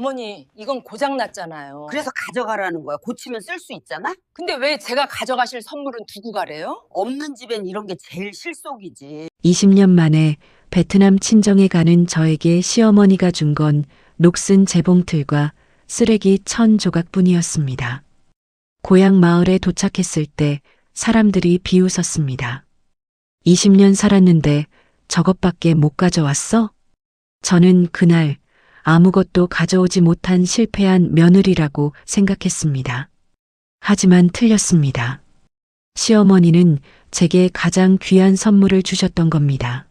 어머니, 이건 고장 났잖아요. 그래서 가져가라는 거야. 고치면 쓸 수 있잖아? 근데 왜 제가 가져가실 선물은 두고 가래요? 없는 집엔 이런 게 제일 실속이지. 20년 만에 베트남 친정에 가는 저에게 시어머니가 준 건 녹슨 재봉틀과 쓰레기 1,000조각뿐이었습니다. 고향 마을에 도착했을 때 사람들이 비웃었습니다. 20년 살았는데 저것밖에 못 가져왔어? 저는 그날 아무것도 가져오지 못한 실패한 며느리라고 생각했습니다. 하지만 틀렸습니다. 시어머니는 제게 가장 귀한 선물을 주셨던 겁니다.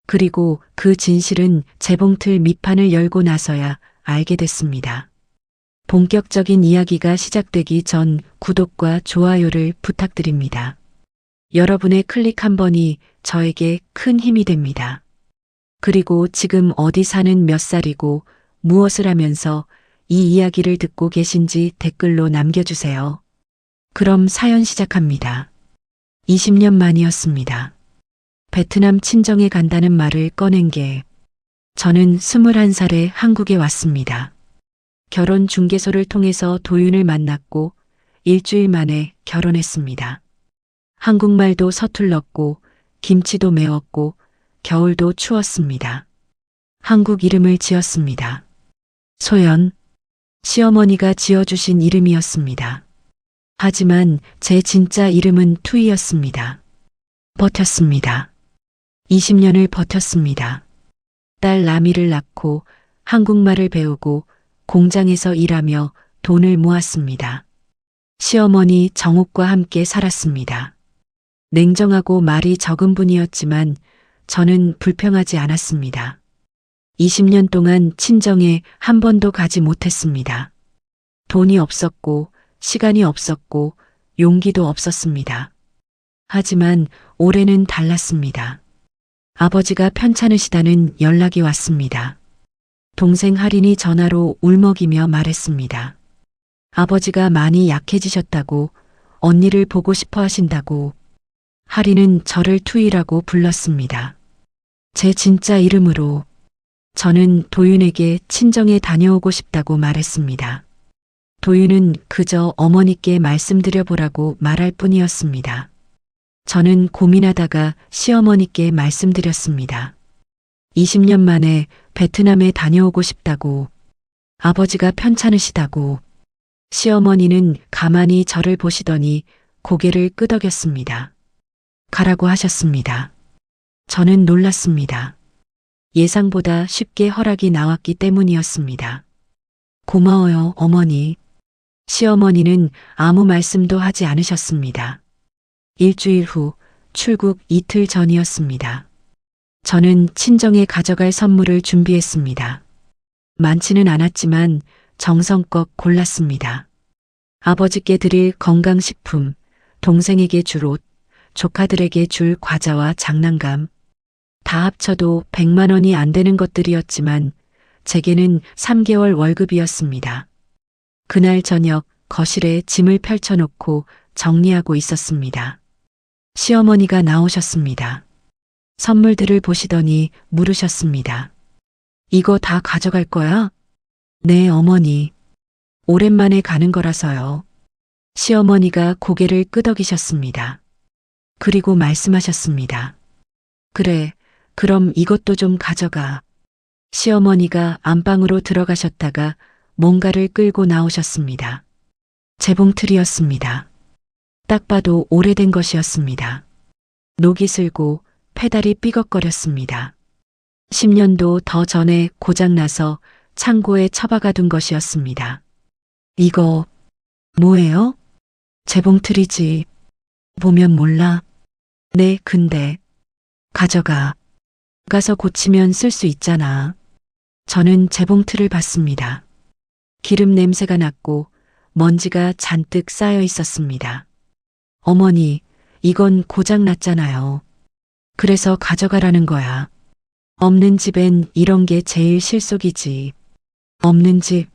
그리고 그 진실은 재봉틀 밑판을 열고 나서야 알게 됐습니다. 본격적인 이야기가 시작되기 전 구독과 좋아요를 부탁드립니다. 여러분의 클릭 한 번이 저에게 큰 힘이 됩니다. 그리고 지금 어디 사는 몇 살이고 무엇을 하면서 이 이야기를 듣고 계신지 댓글로 남겨주세요. 그럼 사연 시작합니다. 20년 만이었습니다. 베트남 친정에 간다는 말을 꺼낸 게 저는 21살에 한국에 왔습니다. 결혼 중개소를 통해서 도윤을 만났고 일주일 만에 결혼했습니다. 한국말도 서툴렀고 김치도 매웠고 겨울도 추웠습니다. 한국 이름을 지었습니다. 소연, 시어머니가 지어주신 이름이었습니다. 하지만 제 진짜 이름은 투이였습니다. 버텼습니다. 20년을 버텼습니다. 딸 라미를 낳고 한국말을 배우고 공장에서 일하며 돈을 모았습니다. 시어머니 정옥과 함께 살았습니다. 냉정하고 말이 적은 분이었지만 저는 불평하지 않았습니다. 20년 동안 친정에 한 번도 가지 못했습니다. 돈이 없었고 시간이 없었고 용기도 없었습니다. 하지만 올해는 달랐습니다. 아버지가 편찮으시다는 연락이 왔습니다. 동생 할인이 전화로 울먹이며 말했습니다. 아버지가 많이 약해지셨다고, 언니를 보고 싶어 하신다고. 할인은 저를 투이라고 불렀습니다. 제 진짜 이름으로. 저는 도윤에게 친정에 다녀오고 싶다고 말했습니다. 도윤은 그저 어머니께 말씀드려보라고 말할 뿐이었습니다. 저는 고민하다가 시어머니께 말씀드렸습니다. 20년 만에 베트남에 다녀오고 싶다고, 아버지가 편찮으시다고. 시어머니는 가만히 저를 보시더니 고개를 끄덕였습니다. 가라고 하셨습니다. 저는 놀랐습니다. 예상보다 쉽게 허락이 나왔기 때문이었습니다. 고마워요, 어머니. 시어머니는 아무 말씀도 하지 않으셨습니다. 일주일 후 출국 이틀 전이었습니다. 저는 친정에 가져갈 선물을 준비했습니다. 많지는 않았지만 정성껏 골랐습니다. 아버지께 드릴 건강식품, 동생에게 줄 옷, 조카들에게 줄 과자와 장난감. 다 합쳐도 100만 원이 안 되는 것들이었지만 제게는 3개월 월급이었습니다. 그날 저녁 거실에 짐을 펼쳐놓고 정리하고 있었습니다. 시어머니가 나오셨습니다. 선물들을 보시더니 물으셨습니다. 이거 다 가져갈 거야? 네, 어머니. 오랜만에 가는 거라서요. 시어머니가 고개를 끄덕이셨습니다. 그리고 말씀하셨습니다. 그래, 그럼 이것도 좀 가져가. 시어머니가 안방으로 들어가셨다가 뭔가를 끌고 나오셨습니다. 재봉틀이었습니다. 딱 봐도 오래된 것이었습니다. 녹이 슬고 페달이 삐걱거렸습니다. 10년도 더 전에 고장나서 창고에 처박아둔 것이었습니다. 이거 뭐예요? 재봉틀이지. 보면 몰라. 네, 근데 가져가. 가서 고치면 쓸 수 있잖아. 저는 재봉틀을 봤습니다. 기름 냄새가 났고 먼지가 잔뜩 쌓여 있었습니다. 어머니, 이건 고장 났잖아요. 그래서 가져가라는 거야. 없는 집엔 이런 게 제일 실속이지. 없는 집.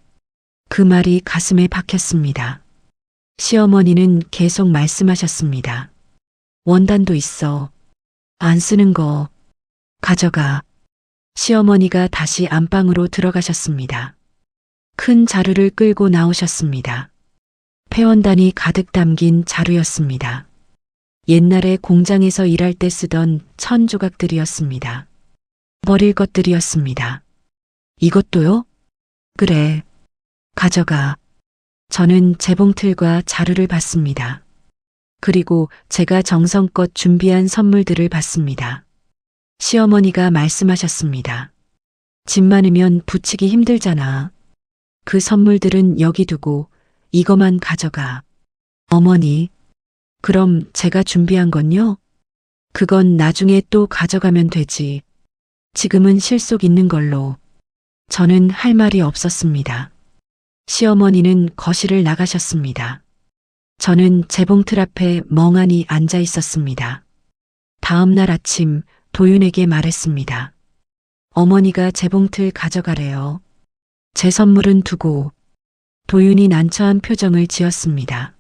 그 말이 가슴에 박혔습니다. 시어머니는 계속 말씀하셨습니다. 원단도 있어. 안 쓰는 거. 가져가. 시어머니가 다시 안방으로 들어가셨습니다. 큰 자루를 끌고 나오셨습니다. 폐원단이 가득 담긴 자루였습니다. 옛날에 공장에서 일할 때 쓰던 천 조각들이었습니다. 버릴 것들이었습니다. 이것도요? 그래. 가져가. 저는 재봉틀과 자루를 받습니다. 그리고 제가 정성껏 준비한 선물들을 받습니다. 시어머니가 말씀하셨습니다. 집 많으면 붙이기 힘들잖아. 그 선물들은 여기 두고 이거만 가져가. 어머니, 그럼 제가 준비한 건요? 그건 나중에 또 가져가면 되지. 지금은 실속 있는 걸로. 저는 할 말이 없었습니다. 시어머니는 거실을 나가셨습니다. 저는 재봉틀 앞에 멍하니 앉아 있었습니다. 다음 날 아침 도윤에게 말했습니다. 어머니가 재봉틀 가져가래요. 제 선물은 두고. 도윤이 난처한 표정을 지었습니다.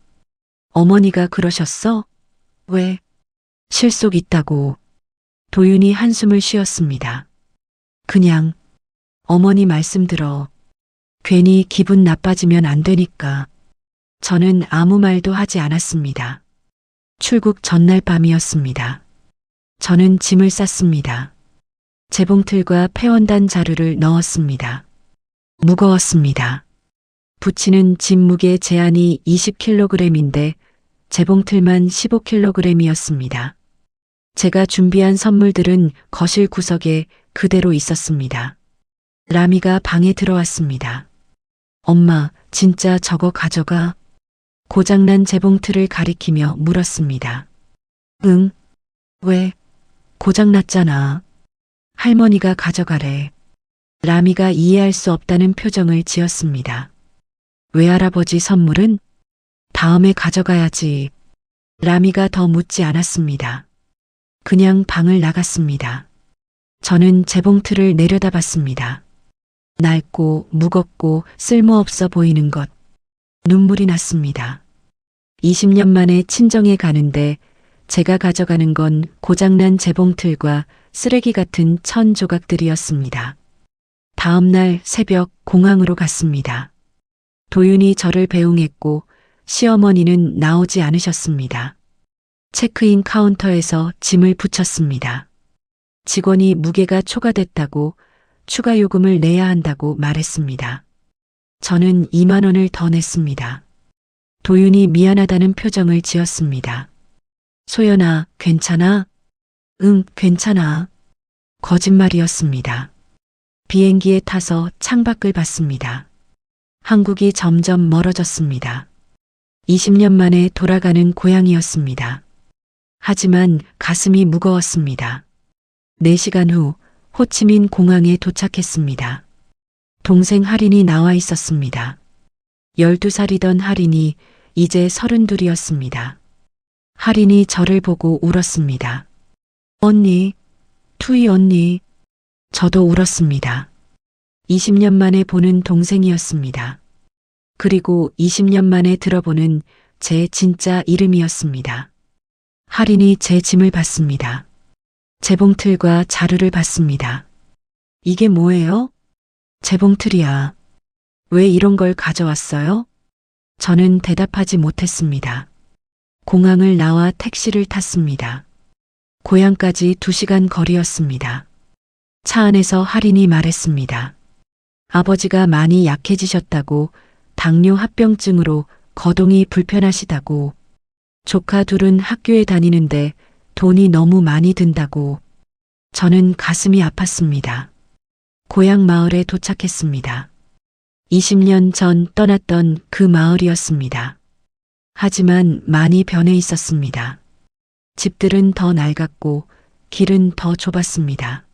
어머니가 그러셨어? 왜? 실속 있다고. 도윤이 한숨을 쉬었습니다. 그냥 어머니 말씀 들어. 괜히 기분 나빠지면 안 되니까. 저는 아무 말도 하지 않았습니다. 출국 전날 밤이었습니다. 저는 짐을 쌌습니다. 재봉틀과 폐원단 자루를 넣었습니다. 무거웠습니다. 부치는 짐 무게 제한이 20kg인데 재봉틀만 15kg이었습니다. 제가 준비한 선물들은 거실 구석에 그대로 있었습니다. 라미가 방에 들어왔습니다. 엄마, 진짜 저거 가져가? 고장난 재봉틀을 가리키며 물었습니다. 응? 왜? 고장났잖아. 할머니가 가져가래. 라미가 이해할 수 없다는 표정을 지었습니다. 외할아버지 선물은? 다음에 가져가야지. 라미가 더 묻지 않았습니다. 그냥 방을 나갔습니다. 저는 재봉틀을 내려다봤습니다. 낡고 무겁고 쓸모없어 보이는 것. 눈물이 났습니다. 20년 만에 친정에 가는데 제가 가져가는 건 고장난 재봉틀과 쓰레기 같은 천 조각들이었습니다. 다음 날 새벽 공항으로 갔습니다. 도윤이 저를 배웅했고 시어머니는 나오지 않으셨습니다. 체크인 카운터에서 짐을 붙였습니다. 직원이 무게가 초과됐다고 추가 요금을 내야 한다고 말했습니다. 저는 2만 원을 더 냈습니다. 도윤이 미안하다는 표정을 지었습니다. 소연아, 괜찮아? 응, 괜찮아. 거짓말이었습니다. 비행기에 타서 창밖을 봤습니다. 한국이 점점 멀어졌습니다. 20년 만에 돌아가는 고향이었습니다. 하지만 가슴이 무거웠습니다. 4시간 후 호치민 공항에 도착했습니다. 동생 할인이 나와 있었습니다. 12살이던 할인이 이제 32이었습니다. 할인이 저를 보고 울었습니다. 언니, 투이 언니. 저도 울었습니다. 20년 만에 보는 동생이었습니다. 그리고 20년 만에 들어보는 제 진짜 이름이었습니다. 할인이 제 짐을 받습니다. 재봉틀과 자루를 받습니다. 이게 뭐예요? 재봉틀이야. 왜 이런 걸 가져왔어요? 저는 대답하지 못했습니다. 공항을 나와 택시를 탔습니다. 고향까지 2시간 거리였습니다. 차 안에서 할인이 말했습니다. 아버지가 많이 약해지셨다고, 당뇨 합병증으로 거동이 불편하시다고, 조카 둘은 학교에 다니는데 돈이 너무 많이 든다고. 저는 가슴이 아팠습니다. 고향 마을에 도착했습니다. 20년 전 떠났던 그 마을이었습니다. 하지만 많이 변해 있었습니다. 집들은 더 낡았고 길은 더 좁았습니다.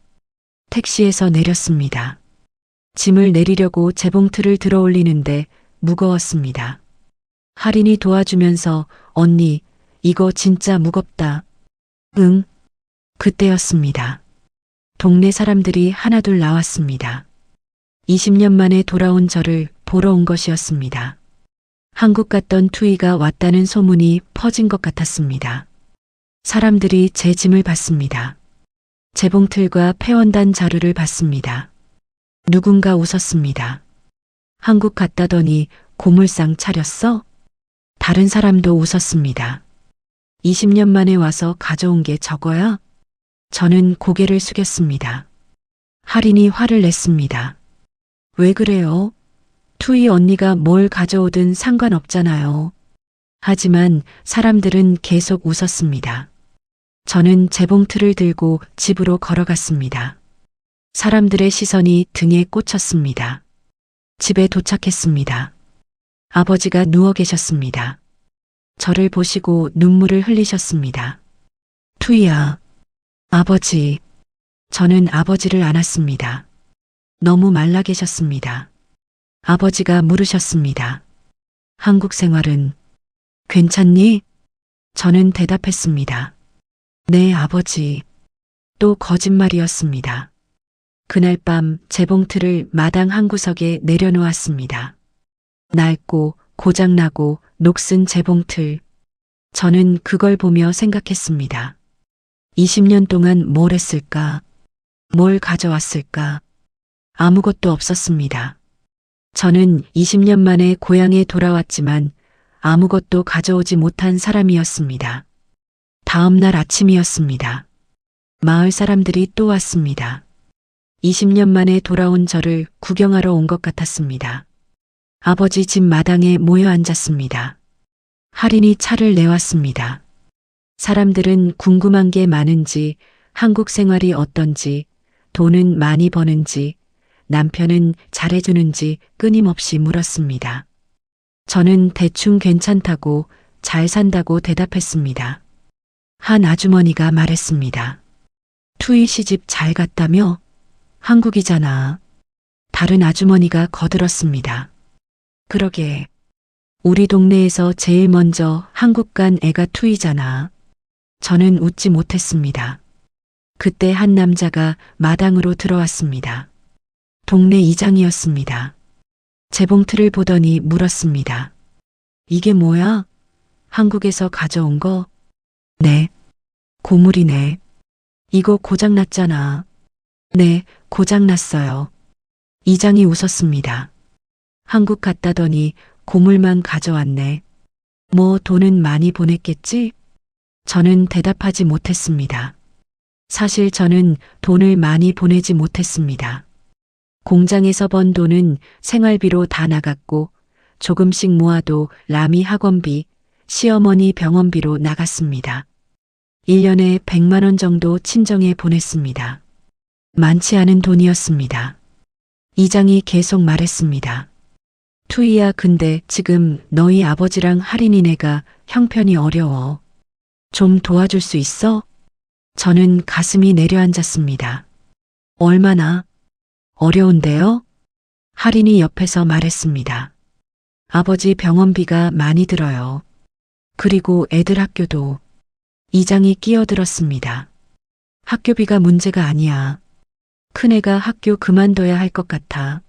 택시에서 내렸습니다. 짐을 내리려고 재봉틀을 들어 올리는데 무거웠습니다. 할인이 도와주면서 언니, 이거 진짜 무겁다. 응. 그때였습니다. 동네 사람들이 하나둘 나왔습니다. 20년 만에 돌아온 저를 보러 온 것이었습니다. 한국 갔던 투이가 왔다는 소문이 퍼진 것 같았습니다. 사람들이 제 짐을 받습니다. 재봉틀과 폐원단 자루를 받습니다. 누군가 웃었습니다. 한국 갔다더니 고물상 차렸어? 다른 사람도 웃었습니다. 20년 만에 와서 가져온 게 저거야? 저는 고개를 숙였습니다. 할인이 화를 냈습니다. 왜 그래요? 투이 언니가 뭘 가져오든 상관없잖아요. 하지만 사람들은 계속 웃었습니다. 저는 재봉틀을 들고 집으로 걸어갔습니다. 사람들의 시선이 등에 꽂혔습니다. 집에 도착했습니다. 아버지가 누워 계셨습니다. 저를 보시고 눈물을 흘리셨습니다. 투이야, 아버지. 저는 아버지를 안았습니다. 너무 말라 계셨습니다. 아버지가 물으셨습니다. 한국 생활은 괜찮니? 저는 대답했습니다. 네, 아버지. 또 거짓말이었습니다. 그날 밤 재봉틀을 마당 한 구석에 내려놓았습니다. 낡고 고장나고 녹슨 재봉틀. 저는 그걸 보며 생각했습니다. 20년 동안 뭘 했을까? 뭘 가져왔을까? 아무것도 없었습니다. 저는 20년 만에 고향에 돌아왔지만 아무것도 가져오지 못한 사람이었습니다. 다음 날 아침이었습니다. 마을 사람들이 또 왔습니다. 20년 만에 돌아온 저를 구경하러 온 것 같았습니다. 아버지 집 마당에 모여 앉았습니다. 할인이 차를 내왔습니다. 사람들은 궁금한 게 많은지, 한국 생활이 어떤지, 돈은 많이 버는지, 남편은 잘해주는지 끊임없이 물었습니다. 저는 대충 괜찮다고, 잘 산다고 대답했습니다. 한 아주머니가 말했습니다. 투이 시집 잘 갔다며? 한국이잖아. 다른 아주머니가 거들었습니다. 그러게. 우리 동네에서 제일 먼저 한국 간 애가 투이잖아. 저는 웃지 못했습니다. 그때 한 남자가 마당으로 들어왔습니다. 동네 이장이었습니다. 재봉틀을 보더니 물었습니다. 이게 뭐야? 한국에서 가져온 거? 네. 고물이네. 이거 고장났잖아. 네, 고장났어요. 이장이 웃었습니다. 한국 갔다더니 고물만 가져왔네. 뭐 돈은 많이 보냈겠지? 저는 대답하지 못했습니다. 사실 저는 돈을 많이 보내지 못했습니다. 공장에서 번 돈은 생활비로 다 나갔고 조금씩 모아도 라미 학원비, 시어머니 병원비로 나갔습니다. 1년에 100만 원 정도 친정에 보냈습니다. 많지 않은 돈이었습니다. 이장이 계속 말했습니다. 투이야, 근데 지금 너희 아버지랑 할인이네가 형편이 어려워. 좀 도와줄 수 있어? 저는 가슴이 내려앉았습니다. 얼마나? 어려운데요? 할인이 옆에서 말했습니다. 아버지 병원비가 많이 들어요. 그리고 애들 학교도. 이장이 끼어들었습니다. 학교비가 문제가 아니야. 큰애가 학교 그만둬야 할 것 같아.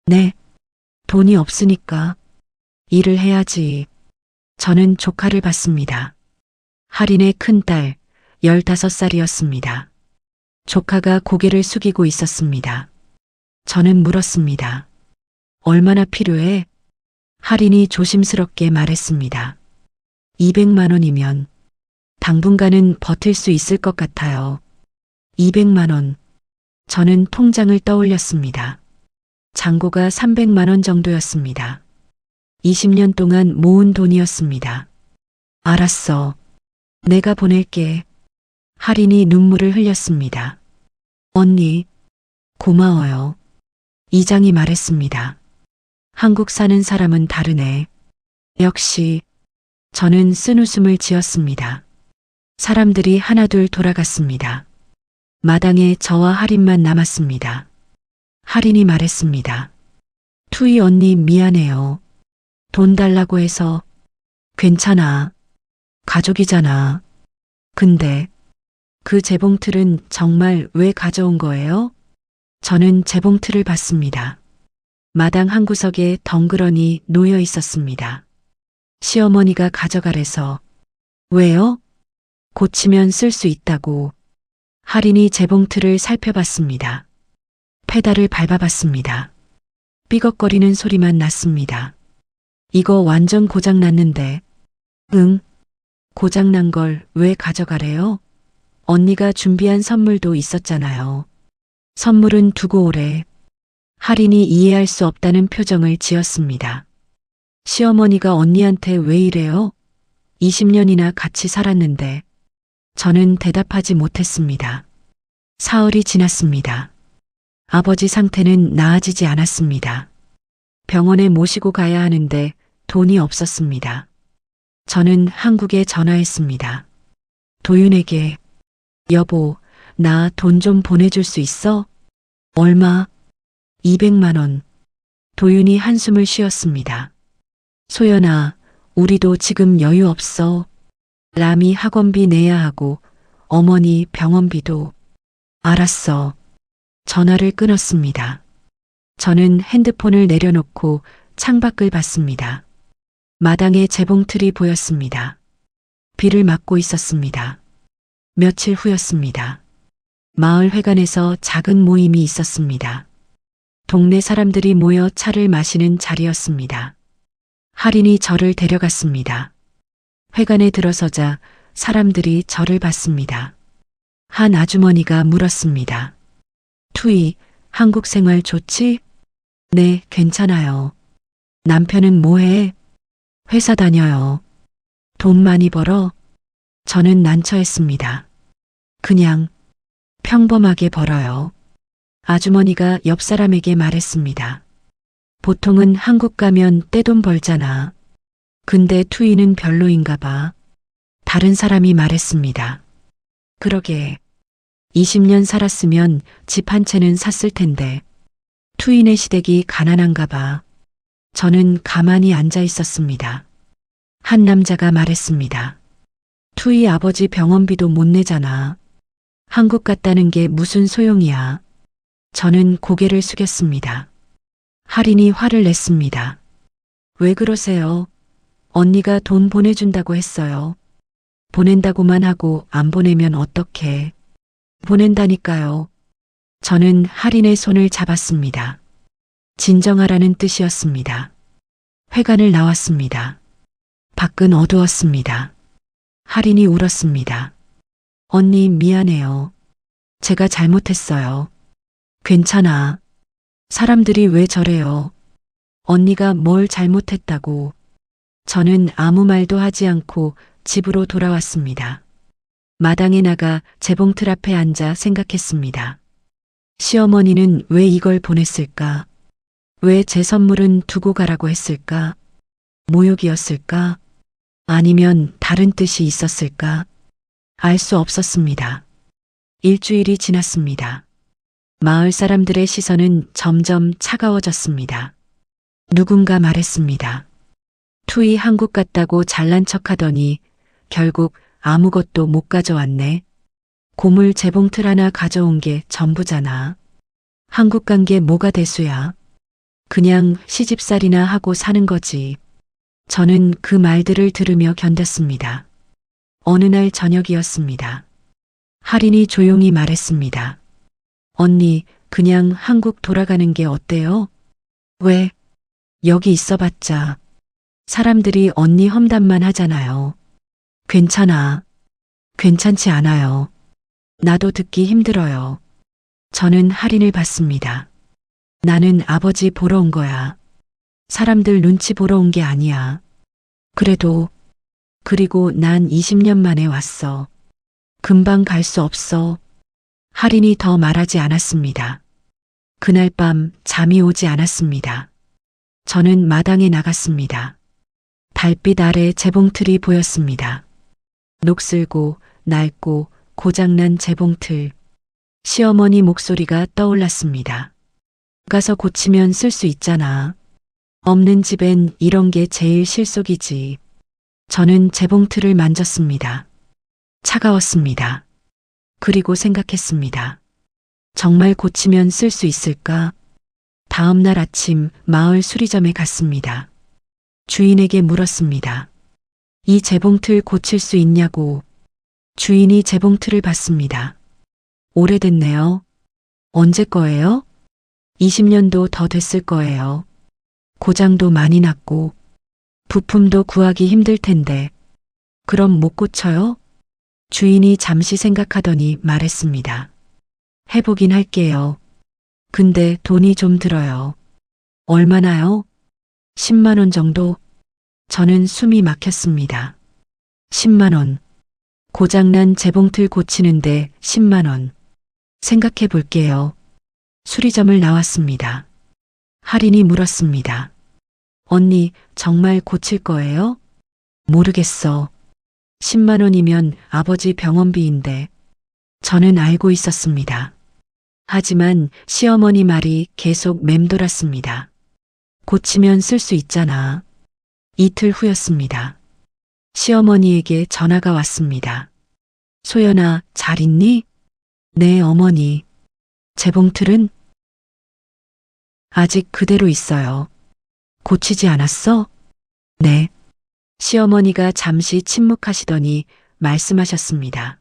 네. 돈이 없으니까 일을 해야지. 저는 조카를 봤습니다. 할인의 큰딸 15살이었습니다. 조카가 고개를 숙이고 있었습니다. 저는 물었습니다. 얼마나 필요해? 할인이 조심스럽게 말했습니다. 200만 원이면 당분간은 버틸 수 있을 것 같아요. 200만 원. 저는 통장을 떠올렸습니다. 잔고가 300만 원 정도였습니다. 20년 동안 모은 돈이었습니다. 알았어. 내가 보낼게. 할인이 눈물을 흘렸습니다. 언니, 고마워요. 이장이 말했습니다. 한국 사는 사람은 다르네. 역시. 저는 쓴웃음을 지었습니다. 사람들이 하나둘 돌아갔습니다. 마당에 저와 할인만 남았습니다. 할인이 말했습니다. 투이 언니 미안해요. 돈 달라고 해서. 괜찮아. 가족이잖아. 근데 그 재봉틀은 정말 왜 가져온 거예요? 저는 재봉틀을 봤습니다. 마당 한 구석에 덩그러니 놓여 있었습니다. 시어머니가 가져가래서. 왜요? 고치면 쓸 수 있다고. 할인이 재봉틀을 살펴봤습니다. 페달을 밟아봤습니다. 삐걱거리는 소리만 났습니다. 이거 완전 고장났는데. 응? 고장난 걸 왜 가져가래요? 언니가 준비한 선물도 있었잖아요. 선물은 두고 오래. 할인이 이해할 수 없다는 표정을 지었습니다. 시어머니가 언니한테 왜 이래요? 20년이나 같이 살았는데. 저는 대답하지 못했습니다. 사흘이 지났습니다. 아버지 상태는 나아지지 않았습니다. 병원에 모시고 가야 하는데 돈이 없었습니다. 저는 한국에 전화했습니다. 도윤에게, 여보, 나 돈 좀 보내줄 수 있어? 얼마? 200만 원. 도윤이 한숨을 쉬었습니다. 소연아, 우리도 지금 여유 없어. 라미 학원비 내야 하고 어머니 병원비도. 알았어. 전화를 끊었습니다. 저는 핸드폰을 내려놓고 창밖을 봤습니다. 마당에 재봉틀이 보였습니다. 비를 맞고 있었습니다. 며칠 후였습니다. 마을 회관에서 작은 모임이 있었습니다. 동네 사람들이 모여 차를 마시는 자리였습니다. 할인이 저를 데려갔습니다. 회관에 들어서자 사람들이 저를 봤습니다. 한 아주머니가 물었습니다. 투이, 한국 생활 좋지? 네, 괜찮아요. 남편은 뭐해? 회사 다녀요. 돈 많이 벌어? 저는 난처했습니다. 그냥 평범하게 벌어요. 아주머니가 옆 사람에게 말했습니다. 보통은 한국 가면 떼돈 벌잖아. 근데 투이는 별로인가 봐. 다른 사람이 말했습니다. 그러게. 20년 살았으면 집 한 채는 샀을 텐데. 투이네 시댁이 가난한가 봐. 저는 가만히 앉아 있었습니다. 한 남자가 말했습니다. 투이 아버지 병원비도 못 내잖아. 한국 갔다는 게 무슨 소용이야. 저는 고개를 숙였습니다. 할인이 화를 냈습니다. 왜 그러세요? 언니가 돈 보내준다고 했어요. 보낸다고만 하고 안 보내면 어떡해. 보낸다니까요. 저는 할인의 손을 잡았습니다. 진정하라는 뜻이었습니다. 회관을 나왔습니다. 밖은 어두웠습니다. 할인이 울었습니다. 언니 미안해요. 제가 잘못했어요. 괜찮아. 사람들이 왜 저래요? 언니가 뭘 잘못했다고. 저는 아무 말도 하지 않고 집으로 돌아왔습니다. 마당에 나가 재봉틀 앞에 앉아 생각했습니다. 시어머니는 왜 이걸 보냈을까? 왜 제 선물은 두고 가라고 했을까? 모욕이었을까? 아니면 다른 뜻이 있었을까? 알 수 없었습니다. 일주일이 지났습니다. 마을 사람들의 시선은 점점 차가워졌습니다. 누군가 말했습니다. 투이 한국 갔다고 잘난 척하더니 결국 아무것도 못 가져왔네. 고물 재봉틀 하나 가져온 게 전부잖아. 한국 간 게 뭐가 대수야. 그냥 시집살이나 하고 사는 거지. 저는 그 말들을 들으며 견뎠습니다. 어느 날 저녁이었습니다. 할인이 조용히 말했습니다. 언니, 그냥 한국 돌아가는 게 어때요? 왜? 여기 있어봤자 사람들이 언니 험담만 하잖아요. 괜찮아. 괜찮지 않아요. 나도 듣기 힘들어요. 저는 할인을 받습니다. 나는 아버지 보러 온 거야. 사람들 눈치 보러 온 게 아니야. 그리고 난 20년 만에 왔어. 금방 갈 수 없어. 할인이 더 말하지 않았습니다. 그날 밤 잠이 오지 않았습니다. 저는 마당에 나갔습니다. 달빛 아래 재봉틀이 보였습니다. 녹슬고 낡고 고장난 재봉틀. 시어머니 목소리가 떠올랐습니다. 가서 고치면 쓸 수 있잖아. 없는 집엔 이런 게 제일 실속이지. 저는 재봉틀을 만졌습니다. 차가웠습니다. 그리고 생각했습니다. 정말 고치면 쓸 수 있을까? 다음 날 아침 마을 수리점에 갔습니다. 주인에게 물었습니다. 이 재봉틀 고칠 수 있냐고. 주인이 재봉틀을 봤습니다. 오래됐네요. 언제 거예요? 20년도 더 됐을 거예요. 고장도 많이 났고 부품도 구하기 힘들 텐데 그럼 못 고쳐요? 주인이 잠시 생각하더니 말했습니다. 해보긴 할게요. 근데 돈이 좀 들어요. 얼마나요? 10만 원 정도? 저는 숨이 막혔습니다. 10만 원. 고장난 재봉틀 고치는데 10만 원. 생각해 볼게요. 수리점을 나왔습니다. 할인이 물었습니다. 언니, 정말 고칠 거예요? 모르겠어. 10만 원이면 아버지 병원비인데. 저는 알고 있었습니다. 하지만 시어머니 말이 계속 맴돌았습니다. 고치면 쓸 수 있잖아. 이틀 후였습니다. 시어머니에게 전화가 왔습니다. 소연아, 잘 있니? 네, 어머니. 재봉틀은? 아직 그대로 있어요. 고치지 않았어? 네. 시어머니가 잠시 침묵하시더니 말씀하셨습니다.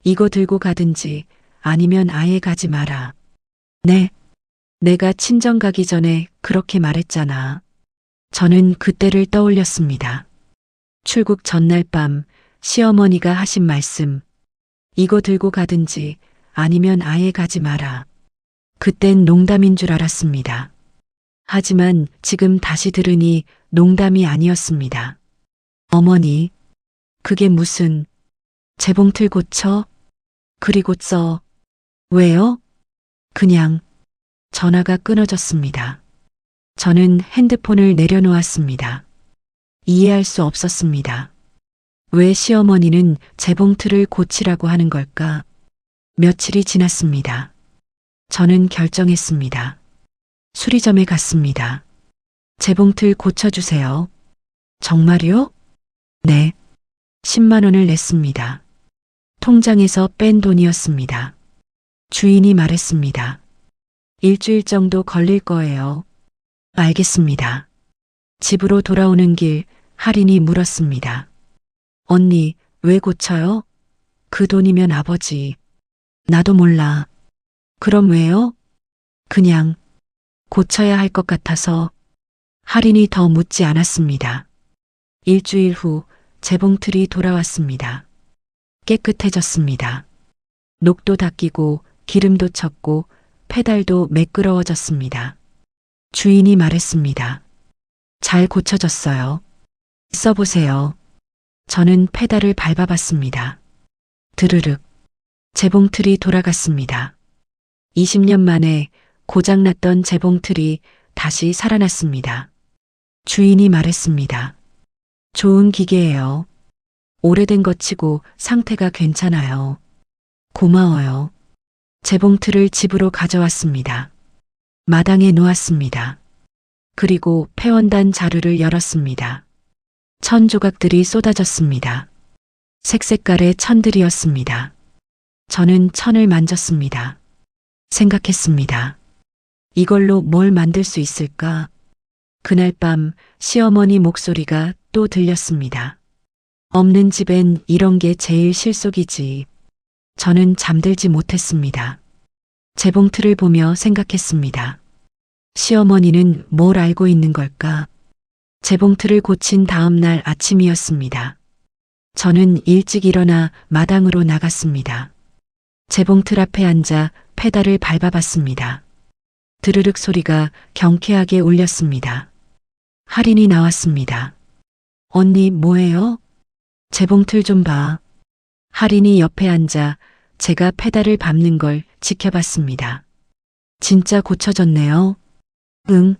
이거 들고 가든지 아니면 아예 가지 마라. 네. 내가 친정 가기 전에 그렇게 말했잖아. 저는 그때를 떠올렸습니다. 출국 전날 밤 시어머니가 하신 말씀. 이거 들고 가든지 아니면 아예 가지 마라. 그땐 농담인 줄 알았습니다. 하지만 지금 다시 들으니 농담이 아니었습니다. 어머니, 그게 무슨 재봉틀 고쳐? 그리고 써. 왜요? 그냥 전화가 끊어졌습니다. 저는 핸드폰을 내려놓았습니다. 이해할 수 없었습니다. 왜 시어머니는 재봉틀을 고치라고 하는 걸까? 며칠이 지났습니다. 저는 결정했습니다. 수리점에 갔습니다. 재봉틀 고쳐주세요. 정말요? 네. 10만 원을 냈습니다. 통장에서 뺀 돈이었습니다. 주인이 말했습니다. 일주일 정도 걸릴 거예요. 알겠습니다. 집으로 돌아오는 길 할인이 물었습니다. 언니, 왜 고쳐요? 그 돈이면 아버지. 나도 몰라. 그럼 왜요? 그냥 고쳐야 할 것 같아서. 할인이 더 묻지 않았습니다. 일주일 후 재봉틀이 돌아왔습니다. 깨끗해졌습니다. 녹도 닦이고 기름도 쳤고 페달도 매끄러워졌습니다. 주인이 말했습니다. 잘 고쳐졌어요. 써보세요. 저는 페달을 밟아봤습니다. 드르륵. 재봉틀이 돌아갔습니다. 20년 만에 고장났던 재봉틀이 다시 살아났습니다. 주인이 말했습니다. 좋은 기계예요. 오래된 것 치고 상태가 괜찮아요. 고마워요. 재봉틀을 집으로 가져왔습니다. 마당에 놓았습니다. 그리고 폐원단 자루를 열었습니다. 천 조각들이 쏟아졌습니다. 색색깔의 천들이었습니다. 저는 천을 만졌습니다. 생각했습니다. 이걸로 뭘 만들 수 있을까? 그날 밤 시어머니 목소리가 또 들렸습니다. 없는 집엔 이런 게 제일 실속이지. 저는 잠들지 못했습니다. 재봉틀을 보며 생각했습니다. 시어머니는 뭘 알고 있는 걸까? 재봉틀을 고친 다음 날 아침이었습니다. 저는 일찍 일어나 마당으로 나갔습니다. 재봉틀 앞에 앉아 페달을 밟아봤습니다. 드르륵 소리가 경쾌하게 울렸습니다. 할인이 나왔습니다. 언니, 뭐해요? 재봉틀 좀 봐. 할인이 옆에 앉아 제가 페달을 밟는 걸 지켜봤습니다. 진짜 고쳐졌네요. 응.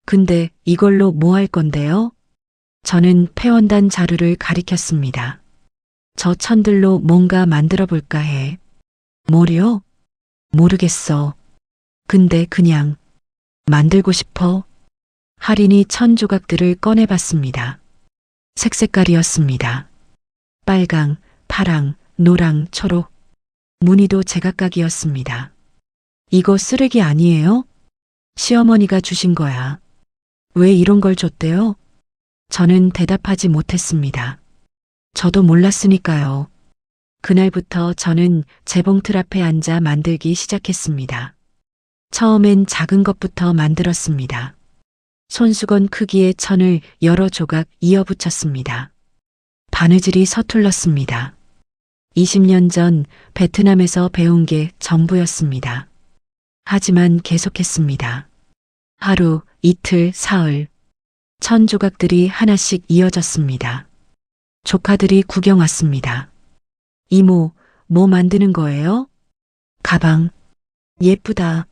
근데 이걸로 뭐 할 건데요? 저는 폐원단 자루를 가리켰습니다. 저 천들로 뭔가 만들어 볼까 해. 뭐요? 모르겠어. 근데 그냥 만들고 싶어. 할인이 천 조각들을 꺼내봤습니다. 색색깔이었습니다. 빨강, 파랑, 노랑, 초록. 무늬도 제각각이었습니다. 이거 쓰레기 아니에요? 시어머니가 주신 거야. 왜 이런 걸 줬대요? 저는 대답하지 못했습니다. 저도 몰랐으니까요. 그날부터 저는 재봉틀 앞에 앉아 만들기 시작했습니다. 처음엔 작은 것부터 만들었습니다. 손수건 크기의 천을 여러 조각 이어붙였습니다. 바느질이 서툴렀습니다. 20년 전 베트남에서 배운 게 전부였습니다. 하지만 계속했습니다. 하루, 이틀, 사흘. 천 조각들이 하나씩 이어졌습니다. 조카들이 구경 왔습니다. 이모, 뭐 만드는 거예요? 가방. 예쁘다.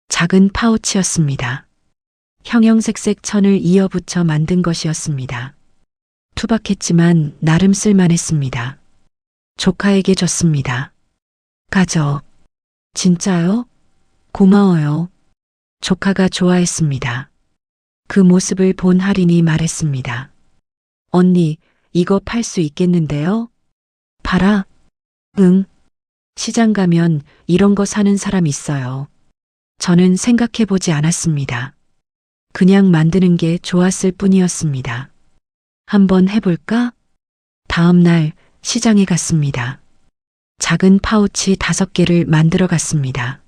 작은 파우치였습니다. 형형색색 천을 이어붙여 만든 것이었습니다. 투박했지만 나름 쓸만했습니다. 조카에게 줬습니다. 가져. 진짜요? 고마워요. 조카가 좋아했습니다. 그 모습을 본 할인이 말했습니다. 언니, 이거 팔 수 있겠는데요? 팔아? 응. 시장 가면 이런 거 사는 사람 있어요. 저는 생각해보지 않았습니다. 그냥 만드는 게 좋았을 뿐이었습니다. 한번 해볼까? 다음 날 시장에 갔습니다. 작은 파우치 5개를 만들어 갔습니다.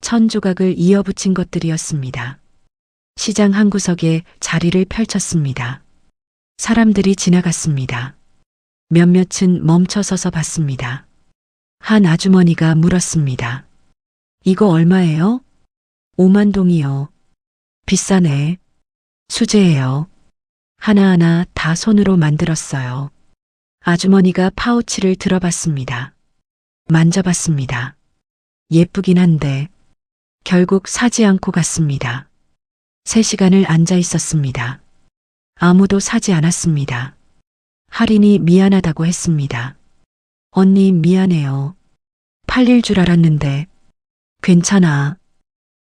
천 조각을 이어붙인 것들이었습니다. 시장 한 구석에 자리를 펼쳤습니다. 사람들이 지나갔습니다. 몇몇은 멈춰서서 봤습니다. 한 아주머니가 물었습니다. 이거 얼마예요? 5만 동이요. 비싸네. 수제예요. 하나하나 다 손으로 만들었어요. 아주머니가 파우치를 들어봤습니다. 만져봤습니다. 예쁘긴 한데 결국 사지 않고 갔습니다. 3시간을 앉아 있었습니다. 아무도 사지 않았습니다. 할인이 미안하다고 했습니다. 언니 미안해요. 팔릴 줄 알았는데. 괜찮아.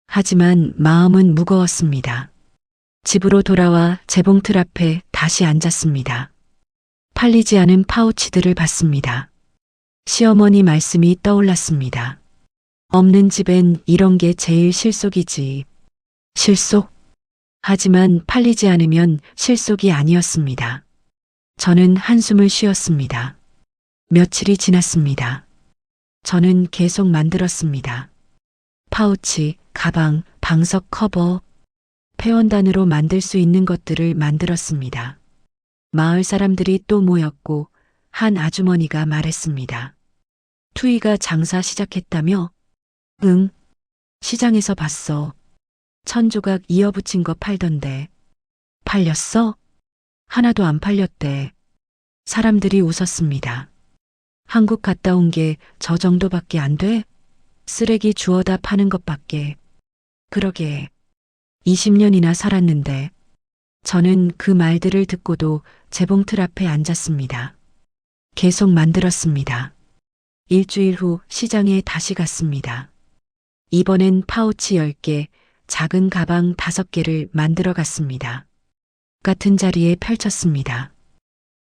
하지만 마음은 무거웠습니다. 집으로 돌아와 재봉틀 앞에 다시 앉았습니다. 팔리지 않은 파우치들을 봤습니다. 시어머니 말씀이 떠올랐습니다. 없는 집엔 이런 게 제일 실속이지. 실속? 하지만 팔리지 않으면 실속이 아니었습니다. 저는 한숨을 쉬었습니다. 며칠이 지났습니다. 저는 계속 만들었습니다. 파우치, 가방, 방석 커버, 회원단으로 만들 수 있는 것들을 만들었습니다. 마을 사람들이 또 모였고 한 아주머니가 말했습니다. 투이가 장사 시작했다며? 응. 시장에서 봤어. 1000조각 이어붙인 거 팔던데. 팔렸어? 하나도 안 팔렸대. 사람들이 웃었습니다. 한국 갔다 온 게 저 정도밖에 안 돼? 쓰레기 주워다 파는 것밖에. 그러게. 20년이나 살았는데. 저는 그 말들을 듣고도 재봉틀 앞에 앉았습니다. 계속 만들었습니다. 일주일 후 시장에 다시 갔습니다. 이번엔 파우치 10개, 작은 가방 5개를 만들어 갔습니다. 같은 자리에 펼쳤습니다.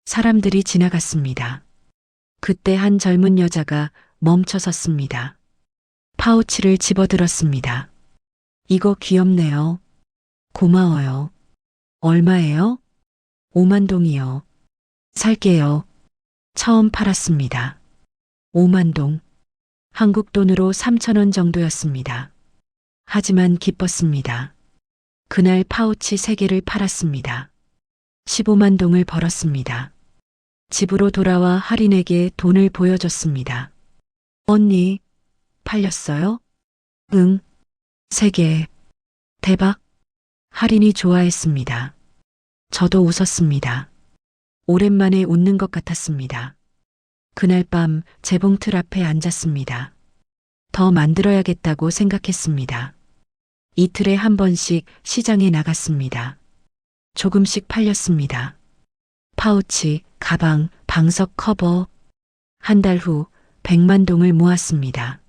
사람들이 지나갔습니다. 그때 한 젊은 여자가 멈춰 섰습니다. 파우치를 집어들었습니다. 이거 귀엽네요. 고마워요. 얼마예요? 5만 동이요. 살게요. 처음 팔았습니다. 5만 동. 한국 돈으로 3,000원 정도였습니다. 하지만 기뻤습니다. 그날 파우치 3개를 팔았습니다. 15만 동을 벌었습니다. 집으로 돌아와 할인에게 돈을 보여줬습니다. 언니, 팔렸어요? 응. 3개. 대박. 할인이 좋아했습니다. 저도 웃었습니다. 오랜만에 웃는 것 같았습니다. 그날 밤 재봉틀 앞에 앉았습니다. 더 만들어야겠다고 생각했습니다. 이틀에 한 번씩 시장에 나갔습니다. 조금씩 팔렸습니다. 파우치, 가방, 방석 커버. 한 달 후 100만 동을 모았습니다.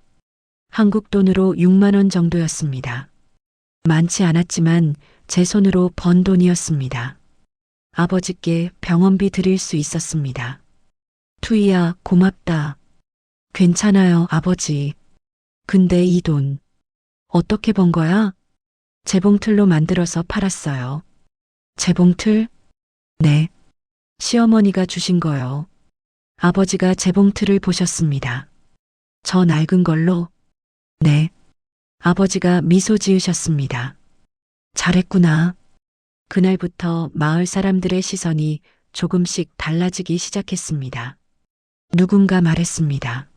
한국 돈으로 6만 원 정도였습니다. 많지 않았지만 제 손으로 번 돈이었습니다. 아버지께 병원비 드릴 수 있었습니다. 투이야, 고맙다. 괜찮아요, 아버지. 근데 이 돈 어떻게 번 거야? 재봉틀로 만들어서 팔았어요. 재봉틀? 네. 시어머니가 주신 거요. 아버지가 재봉틀을 보셨습니다. 저 낡은 걸로? 네. 아버지가 미소 지으셨습니다. 잘했구나. 그날부터 마을 사람들의 시선이 조금씩 달라지기 시작했습니다. 누군가 말했습니다.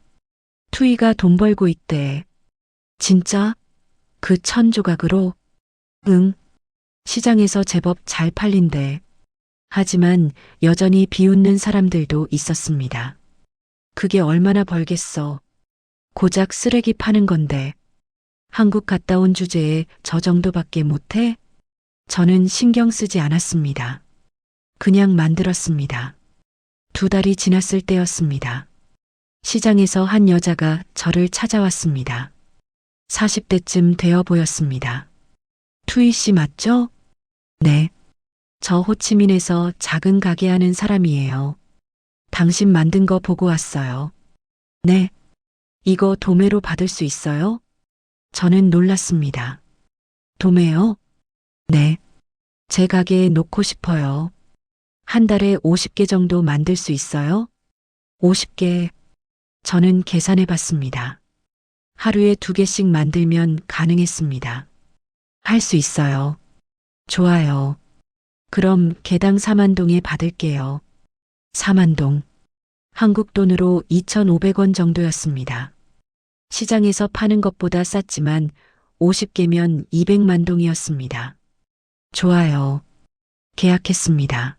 투이가 돈 벌고 있대. 진짜? 그 1,000조각으로? 응. 시장에서 제법 잘 팔린대. 하지만 여전히 비웃는 사람들도 있었습니다. 그게 얼마나 벌겠어. 고작 쓰레기 파는 건데. 한국 갔다 온 주제에 저 정도밖에 못해? 저는 신경 쓰지 않았습니다. 그냥 만들었습니다. 2달이 지났을 때였습니다. 시장에서 한 여자가 저를 찾아왔습니다. 40대쯤 되어 보였습니다. 투이 씨 맞죠? 네. 저 호치민에서 작은 가게 하는 사람이에요. 당신 만든 거 보고 왔어요. 네. 이거 도매로 받을 수 있어요? 저는 놀랐습니다. 도매요? 네. 제 가게에 놓고 싶어요. 한 달에 50개 정도 만들 수 있어요? 50개. 저는 계산해 봤습니다. 하루에 2개씩 만들면 가능했습니다. 할 수 있어요. 좋아요. 그럼 개당 4만동에 받을게요. 4만동. 한국 돈으로 2,500원 정도였습니다. 시장에서 파는 것보다 쌌지만 50개면 200만 동이었습니다. 좋아요. 계약했습니다.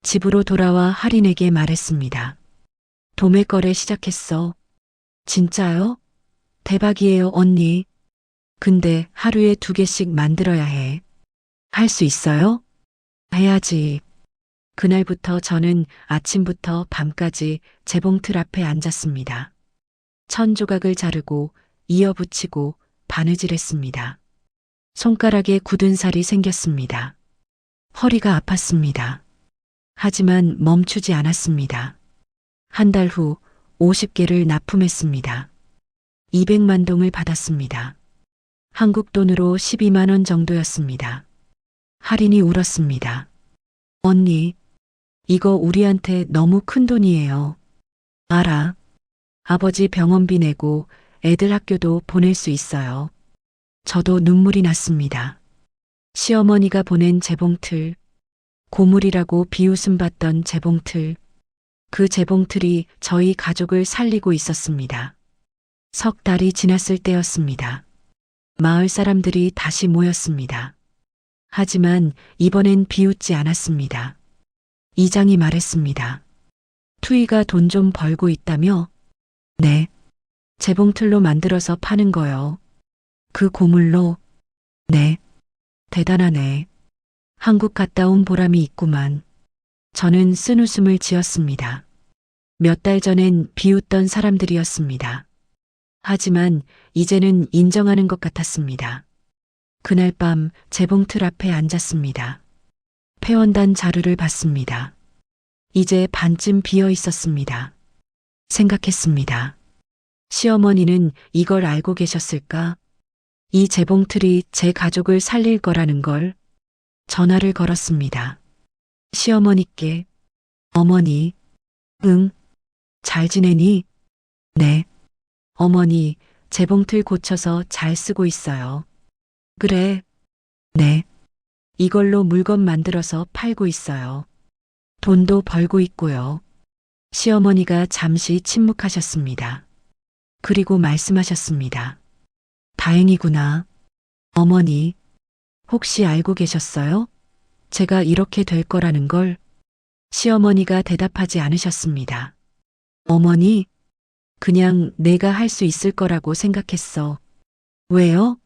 집으로 돌아와 할인에게 말했습니다. 도매 거래 시작했어. 진짜요? 대박이에요, 언니. 근데 하루에 2개씩 만들어야 해. 할 수 있어요? 해야지. 그날부터 저는 아침부터 밤까지 재봉틀 앞에 앉았습니다. 1,000조각을 자르고 이어붙이고 바느질했습니다. 손가락에 굳은 살이 생겼습니다. 허리가 아팠습니다. 하지만 멈추지 않았습니다. 한 달 후 50개를 납품했습니다. 200만 동을 받았습니다. 한국 돈으로 12만 원 정도였습니다. 할인이 울었습니다. 언니, 이거 우리한테 너무 큰 돈이에요. 알아. 아버지 병원비 내고 애들 학교도 보낼 수 있어요. 저도 눈물이 났습니다. 시어머니가 보낸 재봉틀, 고물이라고 비웃음 받던 재봉틀, 그 재봉틀이 저희 가족을 살리고 있었습니다. 3달이 지났을 때였습니다. 마을 사람들이 다시 모였습니다. 하지만 이번엔 비웃지 않았습니다. 이장이 말했습니다. 투이가 돈 좀 벌고 있다며? 네. 재봉틀로 만들어서 파는 거요. 그 고물로? 네. 대단하네. 한국 갔다 온 보람이 있구만. 저는 쓴웃음을 지었습니다. 몇 달 전엔 비웃던 사람들이었습니다. 하지만 이제는 인정하는 것 같았습니다. 그날 밤 재봉틀 앞에 앉았습니다. 폐원단 자루를 봤습니다. 이제 반쯤 비어 있었습니다. 생각했습니다. 시어머니는 이걸 알고 계셨을까? 이 재봉틀이 제 가족을 살릴 거라는 걸. 전화를 걸었습니다. 시어머니께. 어머니. 응. 잘 지내니? 네. 어머니, 재봉틀 고쳐서 잘 쓰고 있어요. 그래. 네. 이걸로 물건 만들어서 팔고 있어요. 돈도 벌고 있고요. 시어머니가 잠시 침묵하셨습니다. 그리고 말씀하셨습니다. 다행이구나. 어머니, 혹시 알고 계셨어요? 제가 이렇게 될 거라는 걸? 시어머니가 대답하지 않으셨습니다. 어머니, 그냥 내가 할 수 있을 거라고 생각했어. 왜요?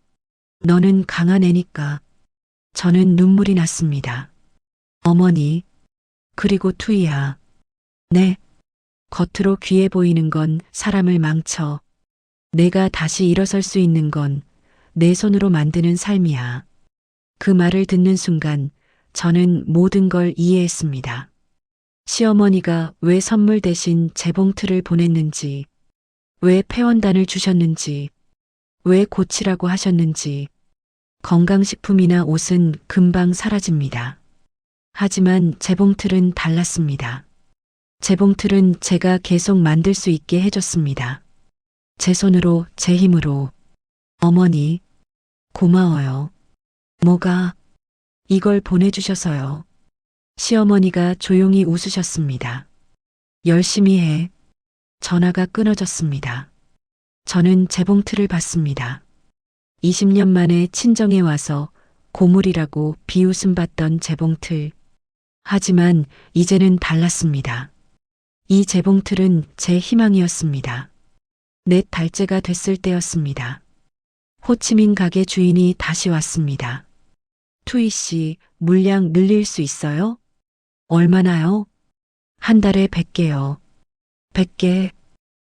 너는 강한 애니까. 저는 눈물이 났습니다. 어머니, 그리고 투이야. 네. 겉으로 귀해 보이는 건 사람을 망쳐. 내가 다시 일어설 수 있는 건 내 손으로 만드는 삶이야. 그 말을 듣는 순간 저는 모든 걸 이해했습니다. 시어머니가 왜 선물 대신 재봉틀을 보냈는지, 왜 폐원단을 주셨는지, 왜 고치라고 하셨는지. 건강식품이나 옷은 금방 사라집니다. 하지만 재봉틀은 달랐습니다. 재봉틀은 제가 계속 만들 수 있게 해줬습니다. 제 손으로, 제 힘으로. 어머니, 고마워요. 뭐가, 이걸 보내주셔서요. 시어머니가 조용히 웃으셨습니다. 열심히 해. 전화가 끊어졌습니다. 저는 재봉틀을 봤습니다. 20년 만에 친정에 와서 고물이라고 비웃음 받던 재봉틀. 하지만 이제는 달랐습니다. 이 재봉틀은 제 희망이었습니다. 넷 달째가 됐을 때였습니다. 호치민 가게 주인이 다시 왔습니다. 투이 씨, 물량 늘릴 수 있어요? 얼마나요? 한 달에 100개요. 100개.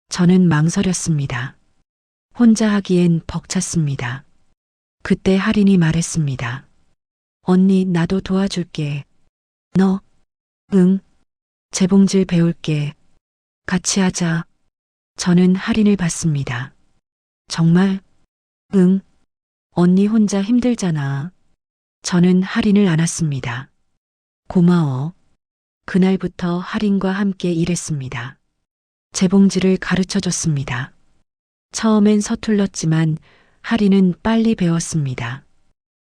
저는 망설였습니다. 혼자 하기엔 벅찼습니다. 그때 할인이 말했습니다. 언니, 나도 도와줄게. 너? 응. 재봉질 배울게. 같이 하자. 저는 할인을 받습니다. 정말? 응. 언니 혼자 힘들잖아. 저는 할인을 안았습니다. 고마워. 그날부터 할인과 함께 일했습니다. 재봉질을 가르쳐 줬습니다. 처음엔 서툴렀지만 할인은 빨리 배웠습니다.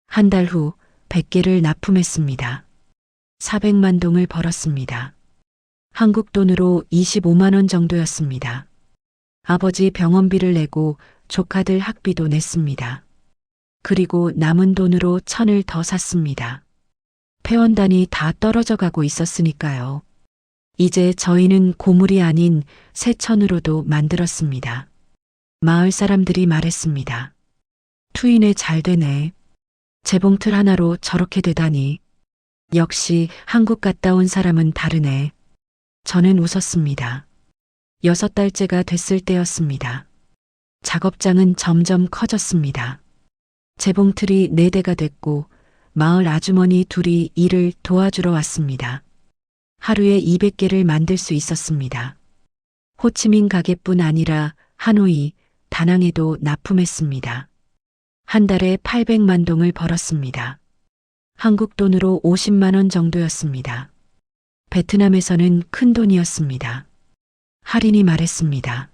한 달 후 100개를 납품했습니다. 400만 동을 벌었습니다. 한국 돈으로 25만 원 정도였습니다. 아버지 병원비를 내고 조카들 학비도 냈습니다. 그리고 남은 돈으로 천을 더 샀습니다. 회원단이 다 떨어져 가고 있었으니까요. 이제 저희는 고물이 아닌 새 천으로도 만들었습니다. 마을 사람들이 말했습니다. 투이네 잘 되네. 재봉틀 하나로 저렇게 되다니. 역시 한국 갔다 온 사람은 다르네. 저는 웃었습니다. 6달째가 됐을 때였습니다. 작업장은 점점 커졌습니다. 재봉틀이 4대가 됐고 마을 아주머니 둘이 일을 도와주러 왔습니다. 하루에 200개를 만들 수 있었습니다. 호치민 가게뿐 아니라 하노이, 다낭에도 납품했습니다. 한 달에 800만 동을 벌었습니다. 한국 돈으로 50만 원 정도였습니다. 베트남에서는 큰 돈이었습니다. 할인이 말했습니다.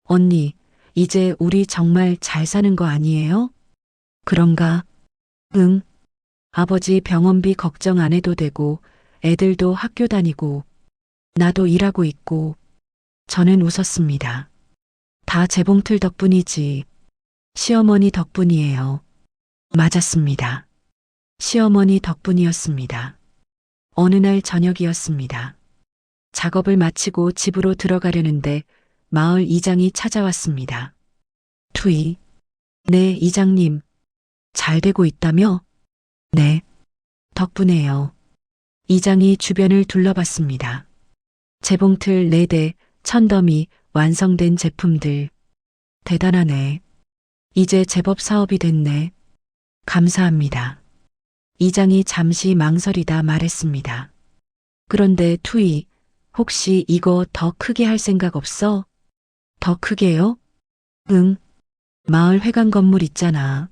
언니, 이제 우리 정말 잘 사는 거 아니에요? 그런가? 응. 아버지 병원비 걱정 안 해도 되고 애들도 학교 다니고 나도 일하고 있고. 저는 웃었습니다. 다 재봉틀 덕분이지. 시어머니 덕분이에요. 맞았습니다. 시어머니 덕분이었습니다. 어느 날 저녁이었습니다. 작업을 마치고 집으로 들어가려는데 마을 이장이 찾아왔습니다. 투이. 네, 이장님. 잘 되고 있다며? 네. 덕분에요. 이장이 주변을 둘러봤습니다. 재봉틀 4대, 천더미, 완성된 제품들. 대단하네. 이제 제법 사업이 됐네. 감사합니다. 이장이 잠시 망설이다 말했습니다. 그런데 투이, 혹시 이거 더 크게 할 생각 없어? 더 크게요? 응. 마을 회관 건물 있잖아.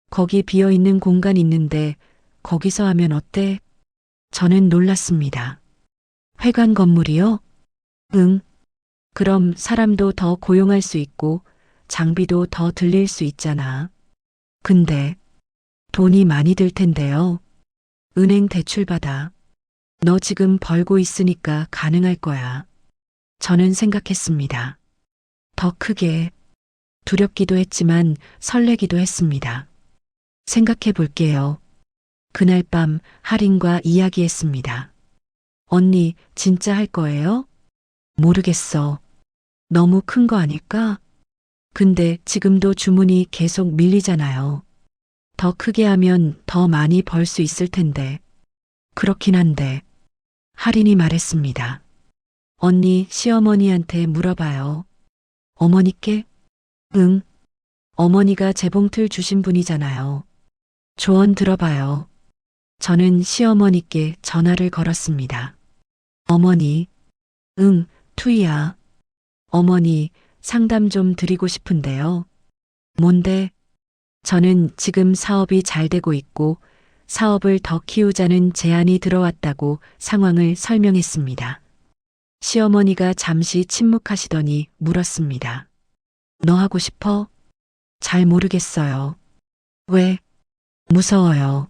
거기 비어있는 공간 있는데 거기서 하면 어때? 저는 놀랐습니다. 회관 건물이요? 응. 그럼 사람도 더 고용할 수 있고 장비도 더 들릴 수 있잖아. 근데 돈이 많이 들 텐데요. 은행 대출 받아. 너 지금 벌고 있으니까 가능할 거야. 저는 생각했습니다. 더 크게. 두렵기도 했지만 설레기도 했습니다. 생각해 볼게요. 그날 밤 할인과 이야기했습니다. 언니, 진짜 할 거예요? 모르겠어. 너무 큰 거 아닐까? 근데 지금도 주문이 계속 밀리잖아요. 더 크게 하면 더 많이 벌 수 있을 텐데. 그렇긴 한데. 할인이 말했습니다. 언니, 시어머니한테 물어봐요. 어머니께? 응. 어머니가 재봉틀 주신 분이잖아요. 조언 들어봐요. 저는 시어머니께 전화를 걸었습니다. 어머니. 응, 투이야. 어머니, 상담 좀 드리고 싶은데요. 뭔데? 저는 지금 사업이 잘 되고 있고 사업을 더 키우자는 제안이 들어왔다고 상황을 설명했습니다. 시어머니가 잠시 침묵하시더니 물었습니다. 너 하고 싶어? 잘 모르겠어요. 왜? 무서워요.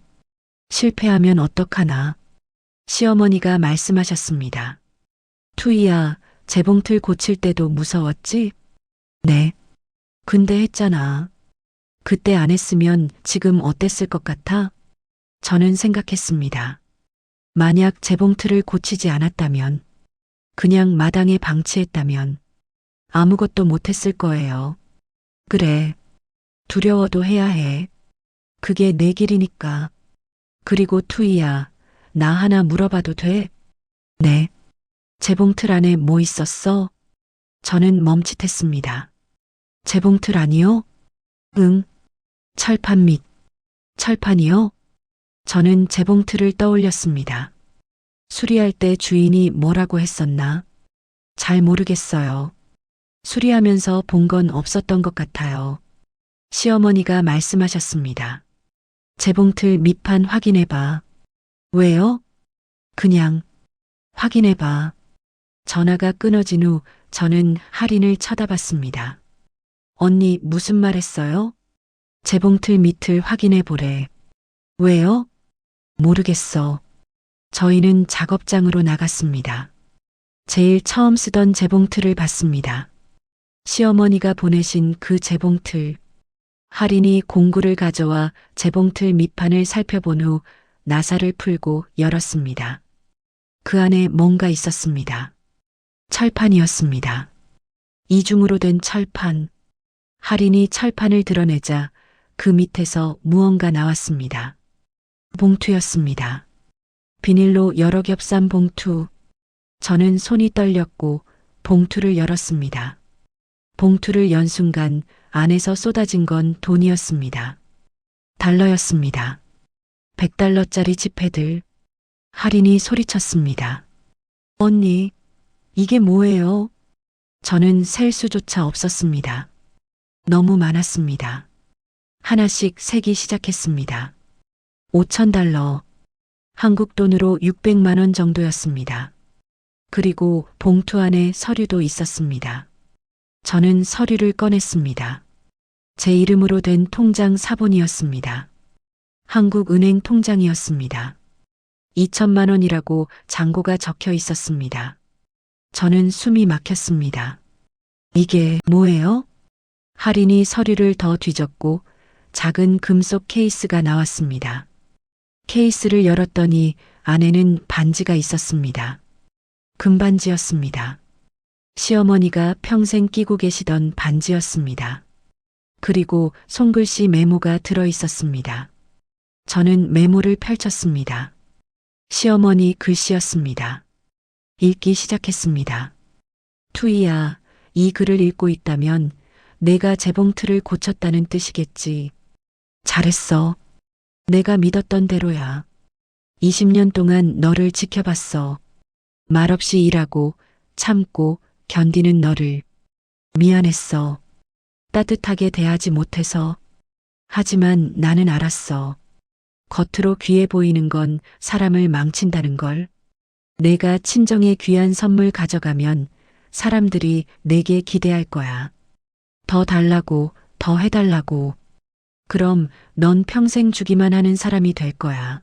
실패하면 어떡하나. 시어머니가 말씀하셨습니다. 투이야, 재봉틀 고칠 때도 무서웠지? 네. 근데 했잖아. 그때 안 했으면 지금 어땠을 것 같아? 저는 생각했습니다. 만약 재봉틀을 고치지 않았다면, 그냥 마당에 방치했다면, 아무것도 못했을 거예요. 그래. 두려워도 해야 해. 그게 내 길이니까. 그리고 투이야, 나 하나 물어봐도 돼? 네. 재봉틀 안에 뭐 있었어? 저는 멈칫했습니다. 재봉틀 아니요? 응. 철판 및 철판이요? 저는 재봉틀을 떠올렸습니다. 수리할 때 주인이 뭐라고 했었나? 잘 모르겠어요. 수리하면서 본 건 없었던 것 같아요. 시어머니가 말씀하셨습니다. 재봉틀 밑판 확인해봐. 왜요? 그냥 확인해봐. 전화가 끊어진 후 저는 할인을 쳐다봤습니다. 언니 무슨 말 했어요? 재봉틀 밑을 확인해 보래. 왜요? 모르겠어. 저희는 작업장으로 나갔습니다. 제일 처음 쓰던 재봉틀을 봤습니다. 시어머니가 보내신 그 재봉틀. 할인이 공구를 가져와 재봉틀 밑판을 살펴본 후 나사를 풀고 열었습니다. 그 안에 뭔가 있었습니다. 철판이었습니다. 이중으로 된 철판. 할인이 철판을 드러내자 그 밑에서 무언가 나왔습니다. 봉투였습니다. 비닐로 여러 겹 싼 봉투. 저는 손이 떨렸고 봉투를 열었습니다. 봉투를 연 순간 안에서 쏟아진 건 돈이었습니다. 달러였습니다. 100달러짜리 지폐들. 할인이 소리쳤습니다. 언니, 이게 뭐예요? 저는 셀 수조차 없었습니다. 너무 많았습니다. 하나씩 세기 시작했습니다. 5,000달러. 한국 돈으로 600만 원 정도였습니다. 그리고 봉투 안에 서류도 있었습니다. 저는 서류를 꺼냈습니다. 제 이름으로 된 통장 사본이었습니다. 한국은행 통장이었습니다. 2천만 원이라고 잔고가 적혀 있었습니다. 저는 숨이 막혔습니다. 이게 뭐예요? 할인이 서류를 더 뒤졌고 작은 금속 케이스가 나왔습니다. 케이스를 열었더니 안에는 반지가 있었습니다. 금반지였습니다. 시어머니가 평생 끼고 계시던 반지였습니다. 그리고 손글씨 메모가 들어 있었습니다. 저는 메모를 펼쳤습니다. 시어머니 글씨였습니다. 읽기 시작했습니다. 투이야, 이 글을 읽고 있다면 내가 재봉틀을 고쳤다는 뜻이겠지. 잘했어. 내가 믿었던 대로야. 20년 동안 너를 지켜봤어. 말없이 일하고 참고 견디는 너를. 미안했어. 따뜻하게 대하지 못해서. 하지만 나는 알았어. 겉으로 귀해 보이는 건 사람을 망친다는 걸. 내가 친정에 귀한 선물 가져가면 사람들이 내게 기대할 거야. 더 달라고, 더 해달라고. 그럼 넌 평생 주기만 하는 사람이 될 거야.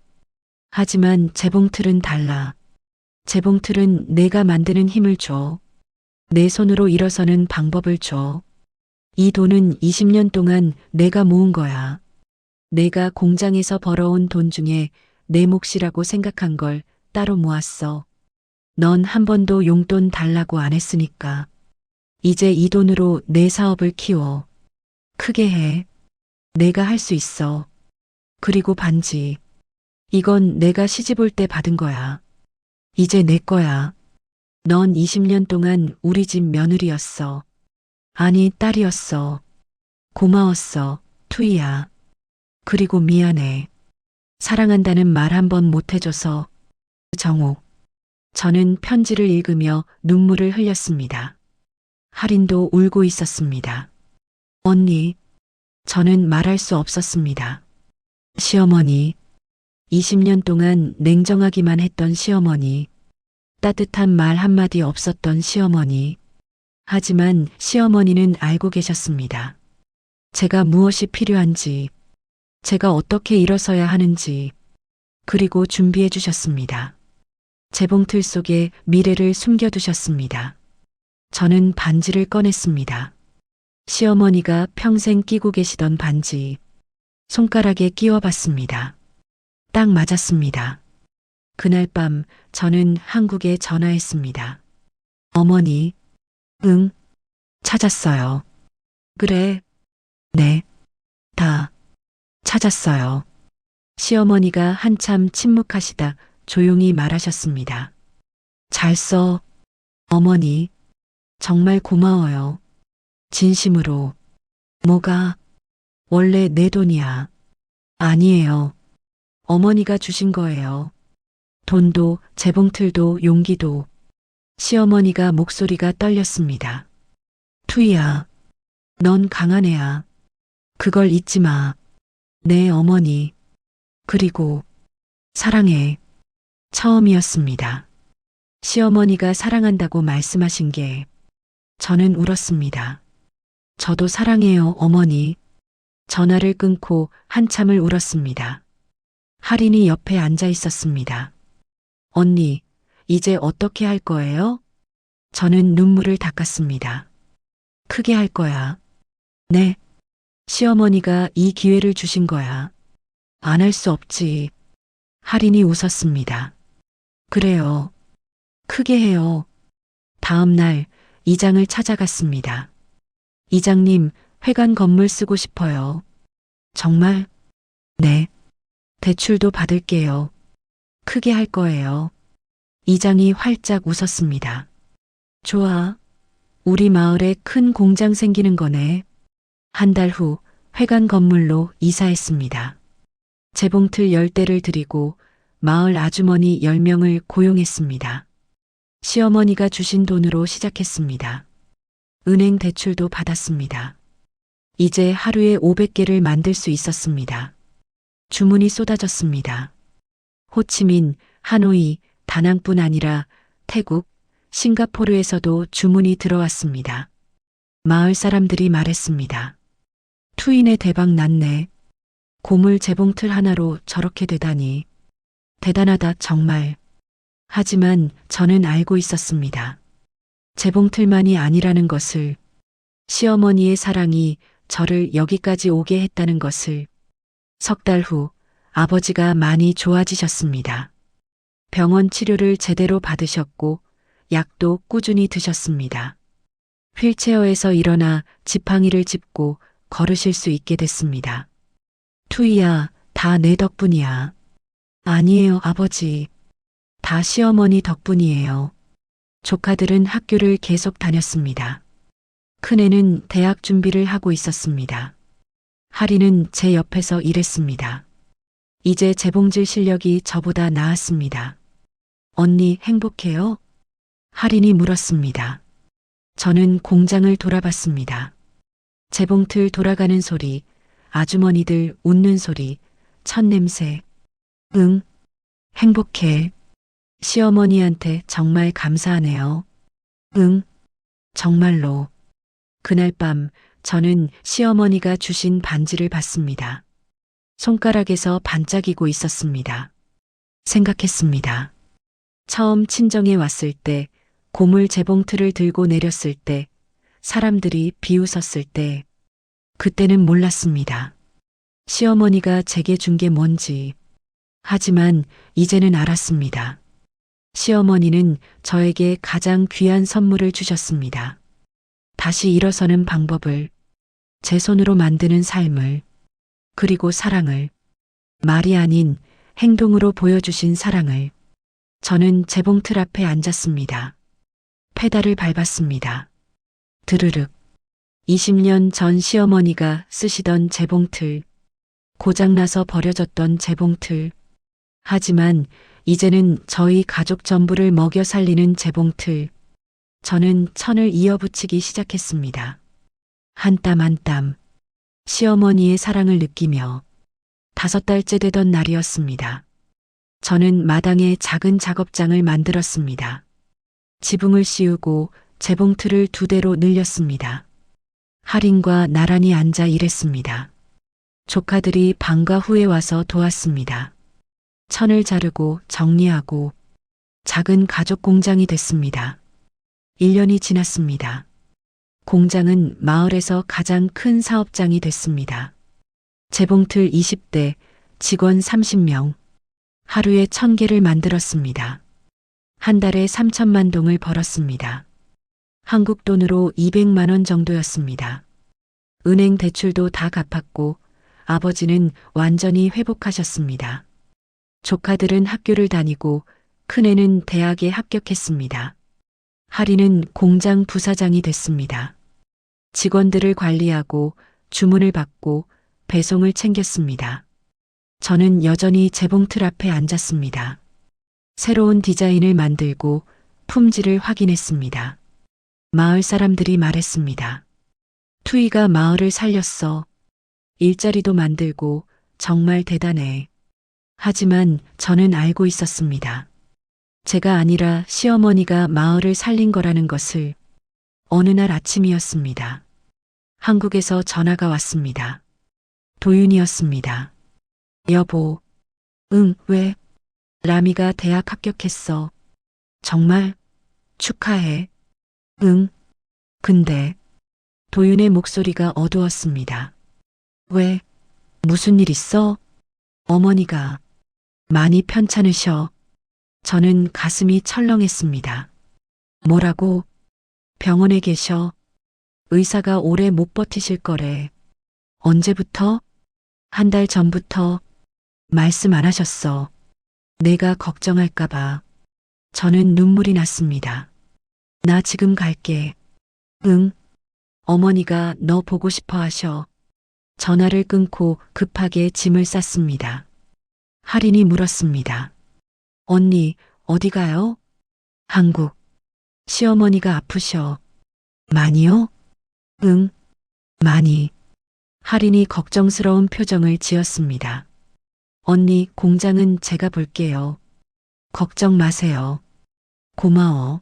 하지만 재봉틀은 달라. 재봉틀은 내가 만드는 힘을 줘. 내 손으로 일어서는 방법을 줘. 이 돈은 20년 동안 내가 모은 거야. 내가 공장에서 벌어온 돈 중에 내 몫이라고 생각한 걸 따로 모았어. 넌 한 번도 용돈 달라고 안 했으니까. 이제 이 돈으로 내 사업을 키워. 크게 해. 내가 할 수 있어. 그리고 반지. 이건 내가 시집 올 때 받은 거야. 이제 내 거야. 넌 20년 동안 우리 집 며느리였어. 아니, 딸이었어. 고마웠어, 투이야. 그리고 미안해. 사랑한다는 말 한 번 못 해줘서. 정옥. 저는 편지를 읽으며 눈물을 흘렸습니다. 할인도 울고 있었습니다. 언니, 저는 말할 수 없었습니다. 시어머니, 20년 동안 냉정하기만 했던 시어머니, 따뜻한 말 한마디 없었던 시어머니. 하지만 시어머니는 알고 계셨습니다. 제가 무엇이 필요한지, 제가 어떻게 일어서야 하는지, 그리고 준비해 주셨습니다. 재봉틀 속에 미래를 숨겨두셨습니다. 저는 반지를 꺼냈습니다. 시어머니가 평생 끼고 계시던 반지, 손가락에 끼워봤습니다. 딱 맞았습니다. 그날 밤 저는 한국에 전화했습니다. 어머니, 응, 찾았어요. 그래, 네, 다 찾았어요. 시어머니가 한참 침묵하시다 조용히 말하셨습니다. 잘 써, 어머니. 정말 고마워요. 진심으로. 뭐가? 원래 내 돈이야. 아니에요. 어머니가 주신 거예요. 돈도, 재봉틀도, 용기도. 시어머니가 목소리가 떨렸습니다. 투이야, 넌 강한 애야. 그걸 잊지 마. 네, 어머니. 그리고, 사랑해. 처음이었습니다. 시어머니가 사랑한다고 말씀하신 게, 저는 울었습니다. 저도 사랑해요, 어머니. 전화를 끊고 한참을 울었습니다. 할인이 옆에 앉아 있었습니다. 언니, 이제 어떻게 할 거예요? 저는 눈물을 닦았습니다. 크게 할 거야. 네. 시어머니가 이 기회를 주신 거야. 안 할 수 없지. 할인이 웃었습니다. 그래요. 크게 해요. 다음 날 이장을 찾아갔습니다. 이장님, 회관 건물 쓰고 싶어요. 정말? 네. 대출도 받을게요. 크게 할 거예요. 이장이 활짝 웃었습니다. 좋아. 우리 마을에 큰 공장 생기는 거네. 한 달 후 회관 건물로 이사했습니다. 재봉틀 10대를 드리고 마을 아주머니 10명을 고용했습니다. 시어머니가 주신 돈으로 시작했습니다. 은행 대출도 받았습니다. 이제 하루에 500개를 만들 수 있었습니다. 주문이 쏟아졌습니다. 호치민, 하노이, 다낭뿐 아니라 태국, 싱가포르에서도 주문이 들어왔습니다. 마을 사람들이 말했습니다. 투인의 대박 났네. 고물 재봉틀 하나로 저렇게 되다니. 대단하다 정말. 하지만 저는 알고 있었습니다. 재봉틀만이 아니라는 것을, 시어머니의 사랑이 저를 여기까지 오게 했다는 것을. 석 달 후 아버지가 많이 좋아지셨습니다. 병원 치료를 제대로 받으셨고 약도 꾸준히 드셨습니다. 휠체어에서 일어나 지팡이를 짚고 걸으실 수 있게 됐습니다. 투이야, 다 내 덕분이야. 아니에요, 아버지. 다 시어머니 덕분이에요. 조카들은 학교를 계속 다녔습니다. 큰애는 대학 준비를 하고 있었습니다. 하리는 제 옆에서 일했습니다. 이제 재봉질 실력이 저보다 나았습니다. 언니 행복해요? 하린이 물었습니다. 저는 공장을 돌아봤습니다. 재봉틀 돌아가는 소리, 아주머니들 웃는 소리, 첫 냄새. 응, 행복해. 시어머니한테 정말 감사하네요. 응, 정말로. 그날 밤 저는 시어머니가 주신 반지를 봤습니다. 손가락에서 반짝이고 있었습니다. 생각했습니다. 처음 친정에 왔을 때, 고물 재봉틀을 들고 내렸을 때, 사람들이 비웃었을 때, 그때는 몰랐습니다. 시어머니가 제게 준 게 뭔지. 하지만 이제는 알았습니다. 시어머니는 저에게 가장 귀한 선물을 주셨습니다. 다시 일어서는 방법을, 제 손으로 만드는 삶을, 그리고 사랑을, 말이 아닌 행동으로 보여주신 사랑을. 저는 재봉틀 앞에 앉았습니다. 페달을 밟았습니다. 드르륵. 20년 전 시어머니가 쓰시던 재봉틀, 고장나서 버려졌던 재봉틀. 하지만 이제는 저희 가족 전부를 먹여 살리는 재봉틀. 저는 천을 이어붙이기 시작했습니다. 한 땀 한 땀. 시어머니의 사랑을 느끼며 5달째 되던 날이었습니다. 저는 마당에 작은 작업장을 만들었습니다. 지붕을 씌우고 재봉틀을 2대로 늘렸습니다. 할인과 나란히 앉아 일했습니다. 조카들이 방과 후에 와서 도왔습니다. 천을 자르고 정리하고 작은 가족 공장이 됐습니다. 1년이 지났습니다. 공장은 마을에서 가장 큰 사업장이 됐습니다. 재봉틀 20대, 직원 30명, 하루에 1000개를 만들었습니다. 한 달에 3천만 동을 벌었습니다. 한국 돈으로 200만 원 정도였습니다. 은행 대출도 다 갚았고 아버지는 완전히 회복하셨습니다. 조카들은 학교를 다니고 큰애는 대학에 합격했습니다. 하리는 공장 부사장이 됐습니다. 직원들을 관리하고 주문을 받고 배송을 챙겼습니다. 저는 여전히 재봉틀 앞에 앉았습니다. 새로운 디자인을 만들고 품질을 확인했습니다. 마을 사람들이 말했습니다. 투이가 마을을 살렸어. 일자리도 만들고 정말 대단해. 하지만 저는 알고 있었습니다. 제가 아니라 시어머니가 마을을 살린 거라는 것을. 어느 날 아침이었습니다. 한국에서 전화가 왔습니다. 도윤이었습니다. 여보. 응, 왜? 라미가 대학 합격했어. 정말? 축하해. 응. 근데 도윤의 목소리가 어두웠습니다. 왜? 무슨 일 있어? 어머니가 많이 편찮으셔. 저는 가슴이 철렁했습니다. 뭐라고? 병원에 계셔. 의사가 오래 못 버티실 거래. 언제부터? 한 달 전부터. 말씀 안 하셨어. 내가 걱정할까봐. 저는 눈물이 났습니다. 나 지금 갈게. 응. 어머니가 너 보고 싶어 하셔. 전화를 끊고 급하게 짐을 쌌습니다. 할인이 물었습니다. 언니, 어디 가요? 한국. 시어머니가 아프셔. 많이요? 응, 많이. 할인이 걱정스러운 표정을 지었습니다. 언니, 공장은 제가 볼게요. 걱정 마세요. 고마워.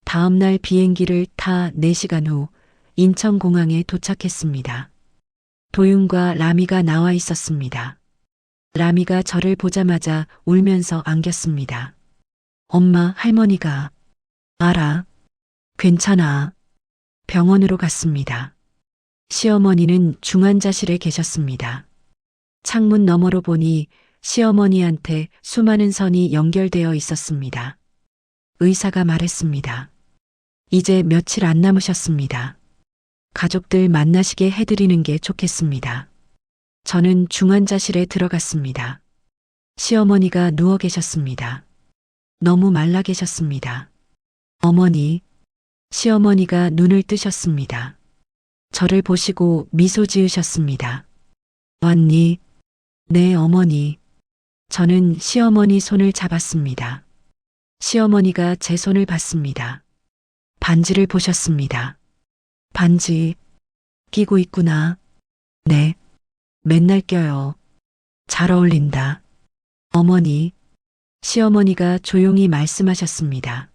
다음 날 비행기를 타 4시간 후 인천공항에 도착했습니다. 도윤과 라미가 나와 있었습니다. 라미가 저를 보자마자 울면서 안겼습니다. 엄마, 할머니가. 알아. 괜찮아. 병원으로 갔습니다. 시어머니는 중환자실에 계셨습니다. 창문 너머로 보니 시어머니한테 수많은 선이 연결되어 있었습니다. 의사가 말했습니다. 이제 며칠 안 남으셨습니다. 가족들 만나시게 해드리는 게 좋겠습니다. 저는 중환자실에 들어갔습니다. 시어머니가 누워 계셨습니다. 너무 말라 계셨습니다. 어머니, 시어머니가 눈을 뜨셨습니다. 저를 보시고 미소 지으셨습니다. 왔니? 네, 어머니. 저는 시어머니 손을 잡았습니다. 시어머니가 제 손을 봤습니다. 반지를 보셨습니다. 반지 끼고 있구나. 네. 맨날 껴요. 잘 어울린다. 어머니. 시어머니가 조용히 말씀하셨습니다.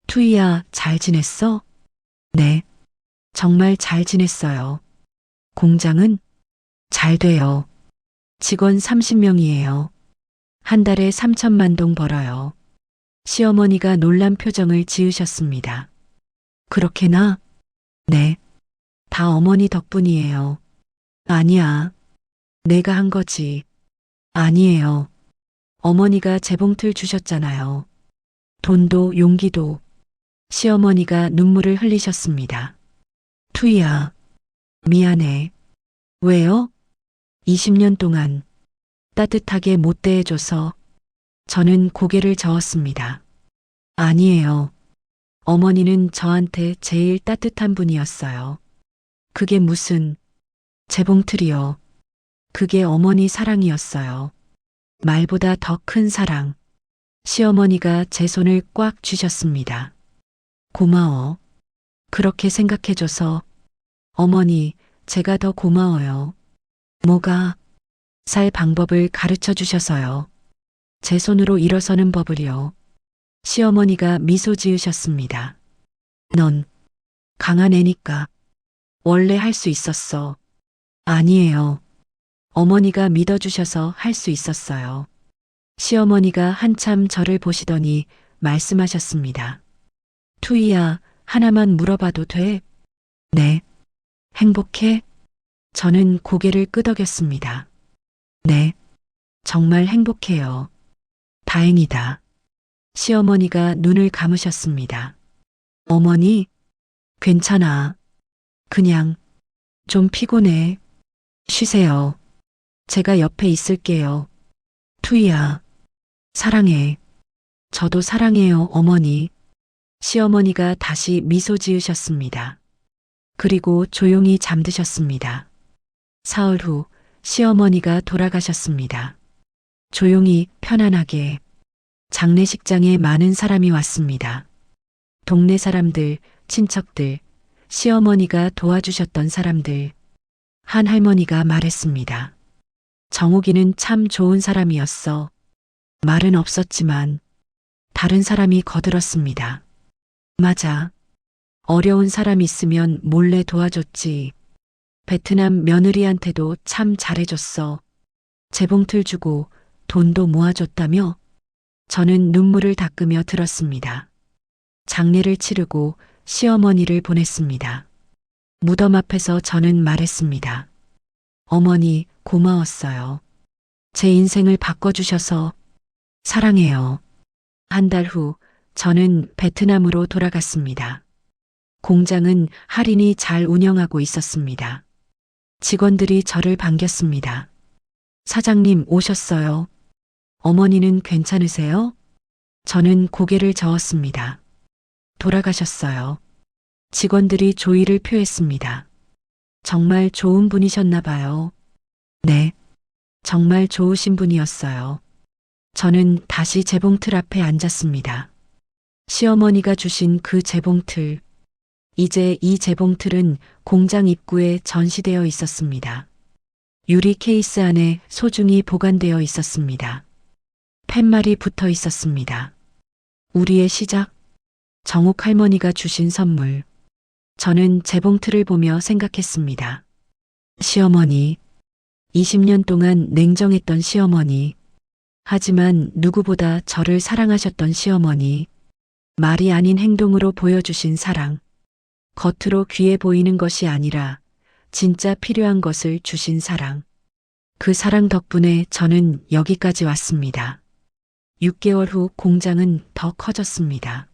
투이야, 잘 지냈어? 네. 정말 잘 지냈어요. 공장은? 잘 돼요. 직원 30명이에요. 한 달에 3천만 동 벌어요. 시어머니가 놀란 표정을 지으셨습니다. 그렇게나? 네. 다 어머니 덕분이에요. 아니야. 내가 한 거지. 아니에요. 어머니가 재봉틀 주셨잖아요. 돈도 용기도. 시어머니가 눈물을 흘리셨습니다. 투이야. 미안해. 왜요? 20년 동안 따뜻하게 못 대해줘서. 저는 고개를 저었습니다. 아니에요. 어머니는 저한테 제일 따뜻한 분이었어요. 그게 무슨 재봉틀이요. 그게 어머니 사랑이었어요. 말보다 더 큰 사랑. 시어머니가 제 손을 꽉 쥐셨습니다. 고마워. 그렇게 생각해줘서. 어머니, 제가 더 고마워요. 뭐가? 살 방법을 가르쳐 주셔서요. 제 손으로 일어서는 법을요. 시어머니가 미소 지으셨습니다. 넌 강한 애니까. 원래 할 수 있었어. 아니에요. 어머니가 믿어주셔서 할 수 있었어요. 시어머니가 한참 저를 보시더니 말씀하셨습니다. 투이야, 하나만 물어봐도 돼? 네. 행복해? 저는 고개를 끄덕였습니다. 네. 정말 행복해요. 다행이다. 시어머니가 눈을 감으셨습니다. 어머니, 괜찮아. 그냥 좀 피곤해. 쉬세요. 제가 옆에 있을게요. 투이야, 사랑해. 저도 사랑해요, 어머니. 시어머니가 다시 미소 지으셨습니다. 그리고 조용히 잠드셨습니다. 사흘 후 시어머니가 돌아가셨습니다. 조용히 편안하게 장례식장에 많은 사람이 왔습니다. 동네 사람들, 친척들, 시어머니가 도와주셨던 사람들. 한 할머니가 말했습니다. 정욱이는 참 좋은 사람이었어. 말은 없었지만 다른 사람이 거들었습니다. 맞아. 어려운 사람 있으면 몰래 도와줬지. 베트남 며느리한테도 참 잘해줬어. 재봉틀 주고 돈도 모아줬다며? 저는 눈물을 닦으며 들었습니다. 장례를 치르고 시어머니를 보냈습니다. 무덤 앞에서 저는 말했습니다. 어머니, 고마웠어요. 제 인생을 바꿔주셔서 사랑해요. 한 달 후 저는 베트남으로 돌아갔습니다. 공장은 할인이 잘 운영하고 있었습니다. 직원들이 저를 반겼습니다. 사장님 오셨어요. 어머니는 괜찮으세요? 저는 고개를 저었습니다. 돌아가셨어요. 직원들이 조의를 표했습니다. 정말 좋은 분이셨나 봐요. 네. 정말 좋으신 분이었어요. 저는 다시 재봉틀 앞에 앉았습니다. 시어머니가 주신 그 재봉틀. 이제 이 재봉틀은 공장 입구에 전시되어 있었습니다. 유리 케이스 안에 소중히 보관되어 있었습니다. 팻말이 붙어 있었습니다. 우리의 시작. 정욱 할머니가 주신 선물. 저는 재봉틀을 보며 생각했습니다. 시어머니. 20년 동안 냉정했던 시어머니. 하지만 누구보다 저를 사랑하셨던 시어머니. 말이 아닌 행동으로 보여주신 사랑. 겉으로 귀해 보이는 것이 아니라 진짜 필요한 것을 주신 사랑. 그 사랑 덕분에 저는 여기까지 왔습니다. 6개월 후 공장은 더 커졌습니다.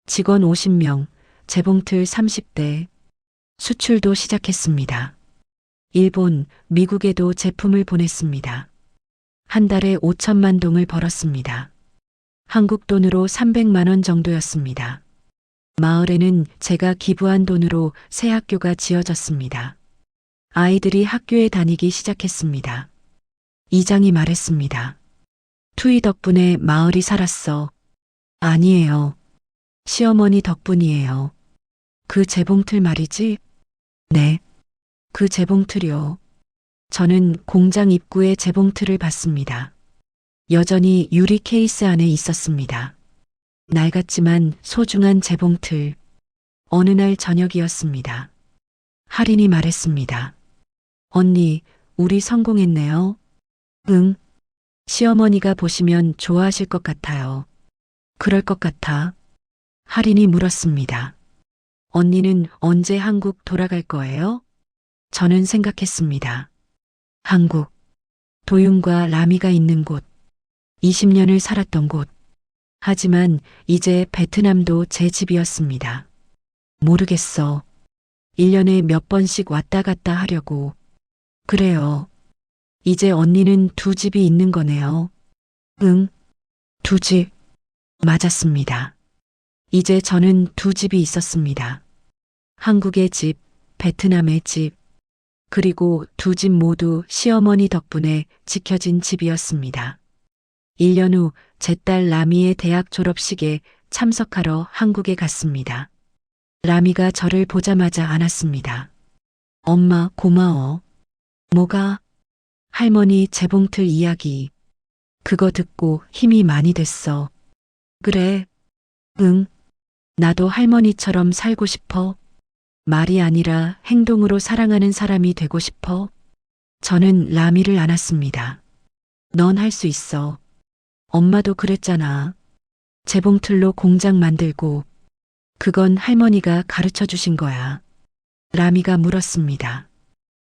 직원 50명, 재봉틀 30대, 수출도 시작했습니다. 일본, 미국에도 제품을 보냈습니다. 한 달에 5천만 동을 벌었습니다. 한국 돈으로 300만 원 정도였습니다. 마을에는 제가 기부한 돈으로 새 학교가 지어졌습니다. 아이들이 학교에 다니기 시작했습니다. 이장이 말했습니다. 투이 덕분에 마을이 살았어. 아니에요. 시어머니 덕분이에요. 그 재봉틀 말이지? 네. 그 재봉틀이요. 저는 공장 입구에 재봉틀을 봤습니다. 여전히 유리 케이스 안에 있었습니다. 낡았지만 소중한 재봉틀. 어느 날 저녁이었습니다. 할인이 말했습니다. 언니, 우리 성공했네요. 응. 시어머니가 보시면 좋아하실 것 같아요. 그럴 것 같아. 할인이 물었습니다. 언니는 언제 한국 돌아갈 거예요? 저는 생각했습니다. 한국. 도윤과 라미가 있는 곳. 20년을 살았던 곳. 하지만 이제 베트남도 제 집이었습니다. 모르겠어. 1년에 몇 번씩 왔다 갔다 하려고. 그래요. 이제 언니는 두 집이 있는 거네요. 응. 두 집. 맞았습니다. 이제 저는 두 집이 있었습니다. 한국의 집, 베트남의 집, 그리고 두 집 모두 시어머니 덕분에 지켜진 집이었습니다. 1년 후 제 딸 라미의 대학 졸업식에 참석하러 한국에 갔습니다. 라미가 저를 보자마자 안았습니다. 엄마 고마워. 뭐가? 할머니 재봉틀 이야기. 그거 듣고 힘이 많이 됐어. 그래. 응. 나도 할머니처럼 살고 싶어. 말이 아니라 행동으로 사랑하는 사람이 되고 싶어? 저는 라미를 안았습니다. 넌 할 수 있어. 엄마도 그랬잖아. 재봉틀로 공장 만들고 그건 할머니가 가르쳐 주신 거야. 라미가 물었습니다.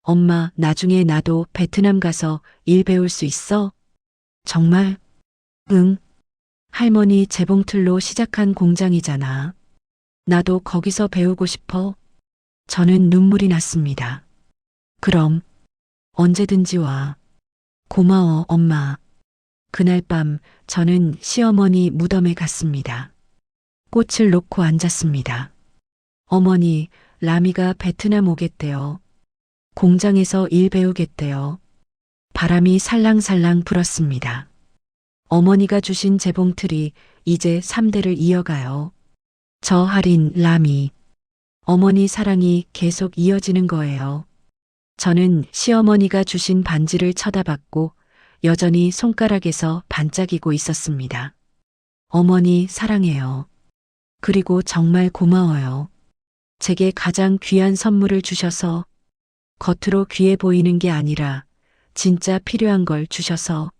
엄마, 나중에 나도 베트남 가서 일 배울 수 있어? 정말? 응. 할머니 재봉틀로 시작한 공장이잖아. 나도 거기서 배우고 싶어. 저는 눈물이 났습니다. 그럼 언제든지 와. 고마워, 엄마. 그날 밤 저는 시어머니 무덤에 갔습니다. 꽃을 놓고 앉았습니다. 어머니, 라미가 베트남 오겠대요. 공장에서 일 배우겠대요. 바람이 살랑살랑 불었습니다. 어머니가 주신 재봉틀이 이제 3대를 이어가요. 저 할인, 라미. 어머니 사랑이 계속 이어지는 거예요. 저는 시어머니가 주신 반지를 쳐다봤고 여전히 손가락에서 반짝이고 있었습니다. 어머니 사랑해요. 그리고 정말 고마워요. 제게 가장 귀한 선물을 주셔서 겉으로 귀해 보이는 게 아니라 진짜 필요한 걸 주셔서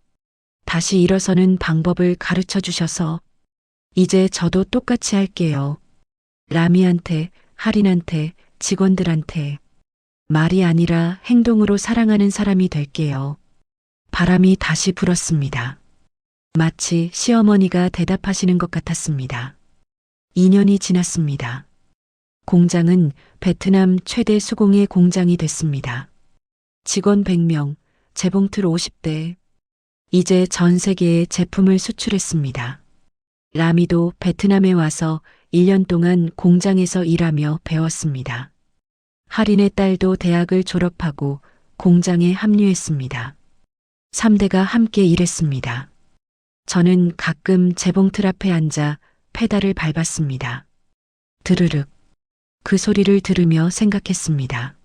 다시 일어서는 방법을 가르쳐 주셔서 이제 저도 똑같이 할게요. 라미한테, 할인한테, 직원들한테 말이 아니라 행동으로 사랑하는 사람이 될게요. 바람이 다시 불었습니다. 마치 시어머니가 대답하시는 것 같았습니다. 2년이 지났습니다. 공장은 베트남 최대 수공예 공장이 됐습니다. 직원 100명, 재봉틀 50대. 이제 전 세계에 제품을 수출했습니다. 라미도 베트남에 와서 1년 동안 공장에서 일하며 배웠습니다. 할인의 딸도 대학을 졸업하고 공장에 합류했습니다. 3대가 함께 일했습니다. 저는 가끔 재봉틀 앞에 앉아 페달을 밟았습니다. 드르륵. 그 소리를 들으며 생각했습니다.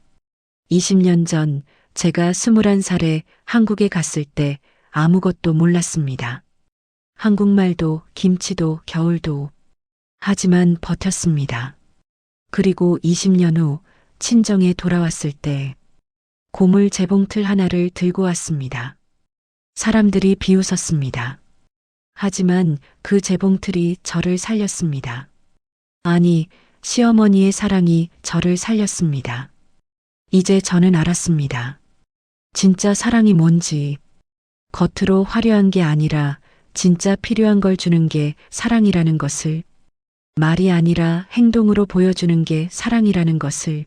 20년 전 제가 21살에 한국에 갔을 때 아무것도 몰랐습니다. 한국말도 김치도 겨울도. 하지만 버텼습니다. 그리고 20년 후 친정에 돌아왔을 때 고물 재봉틀 하나를 들고 왔습니다. 사람들이 비웃었습니다. 하지만 그 재봉틀이 저를 살렸습니다. 아니, 시어머니의 사랑이 저를 살렸습니다. 이제 저는 알았습니다. 진짜 사랑이 뭔지. 겉으로 화려한 게 아니라 진짜 필요한 걸 주는 게 사랑이라는 것을, 말이 아니라 행동으로 보여주는 게 사랑이라는 것을,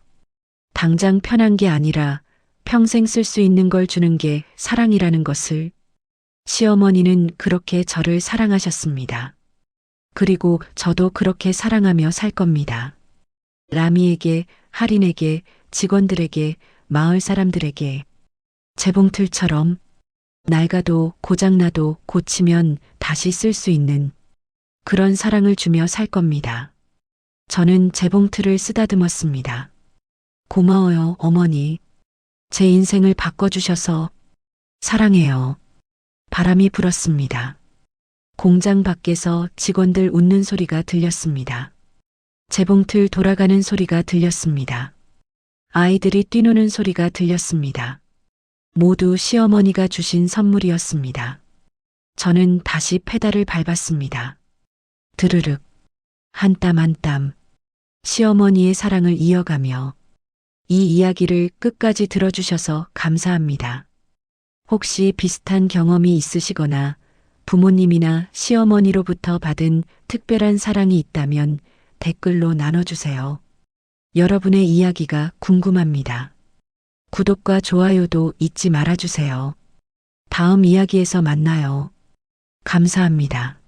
당장 편한 게 아니라 평생 쓸 수 있는 걸 주는 게 사랑이라는 것을. 시어머니는 그렇게 저를 사랑하셨습니다. 그리고 저도 그렇게 사랑하며 살 겁니다. 라미에게, 할인에게, 직원들에게, 마을 사람들에게. 재봉틀처럼 낡아도 고장나도 고치면 다시 쓸 수 있는 그런 사랑을 주며 살 겁니다. 저는 재봉틀을 쓰다듬었습니다. 고마워요, 어머니. 제 인생을 바꿔주셔서 사랑해요. 바람이 불었습니다. 공장 밖에서 직원들 웃는 소리가 들렸습니다. 재봉틀 돌아가는 소리가 들렸습니다. 아이들이 뛰노는 소리가 들렸습니다. 모두 시어머니가 주신 선물이었습니다. 저는 다시 페달을 밟았습니다. 드르륵. 한 땀 한 땀. 시어머니의 사랑을 이어가며 이 이야기를 끝까지 들어주셔서 감사합니다. 혹시 비슷한 경험이 있으시거나 부모님이나 시어머니로부터 받은 특별한 사랑이 있다면 댓글로 나눠주세요. 여러분의 이야기가 궁금합니다. 구독과 좋아요도 잊지 말아주세요. 다음 이야기에서 만나요. 감사합니다.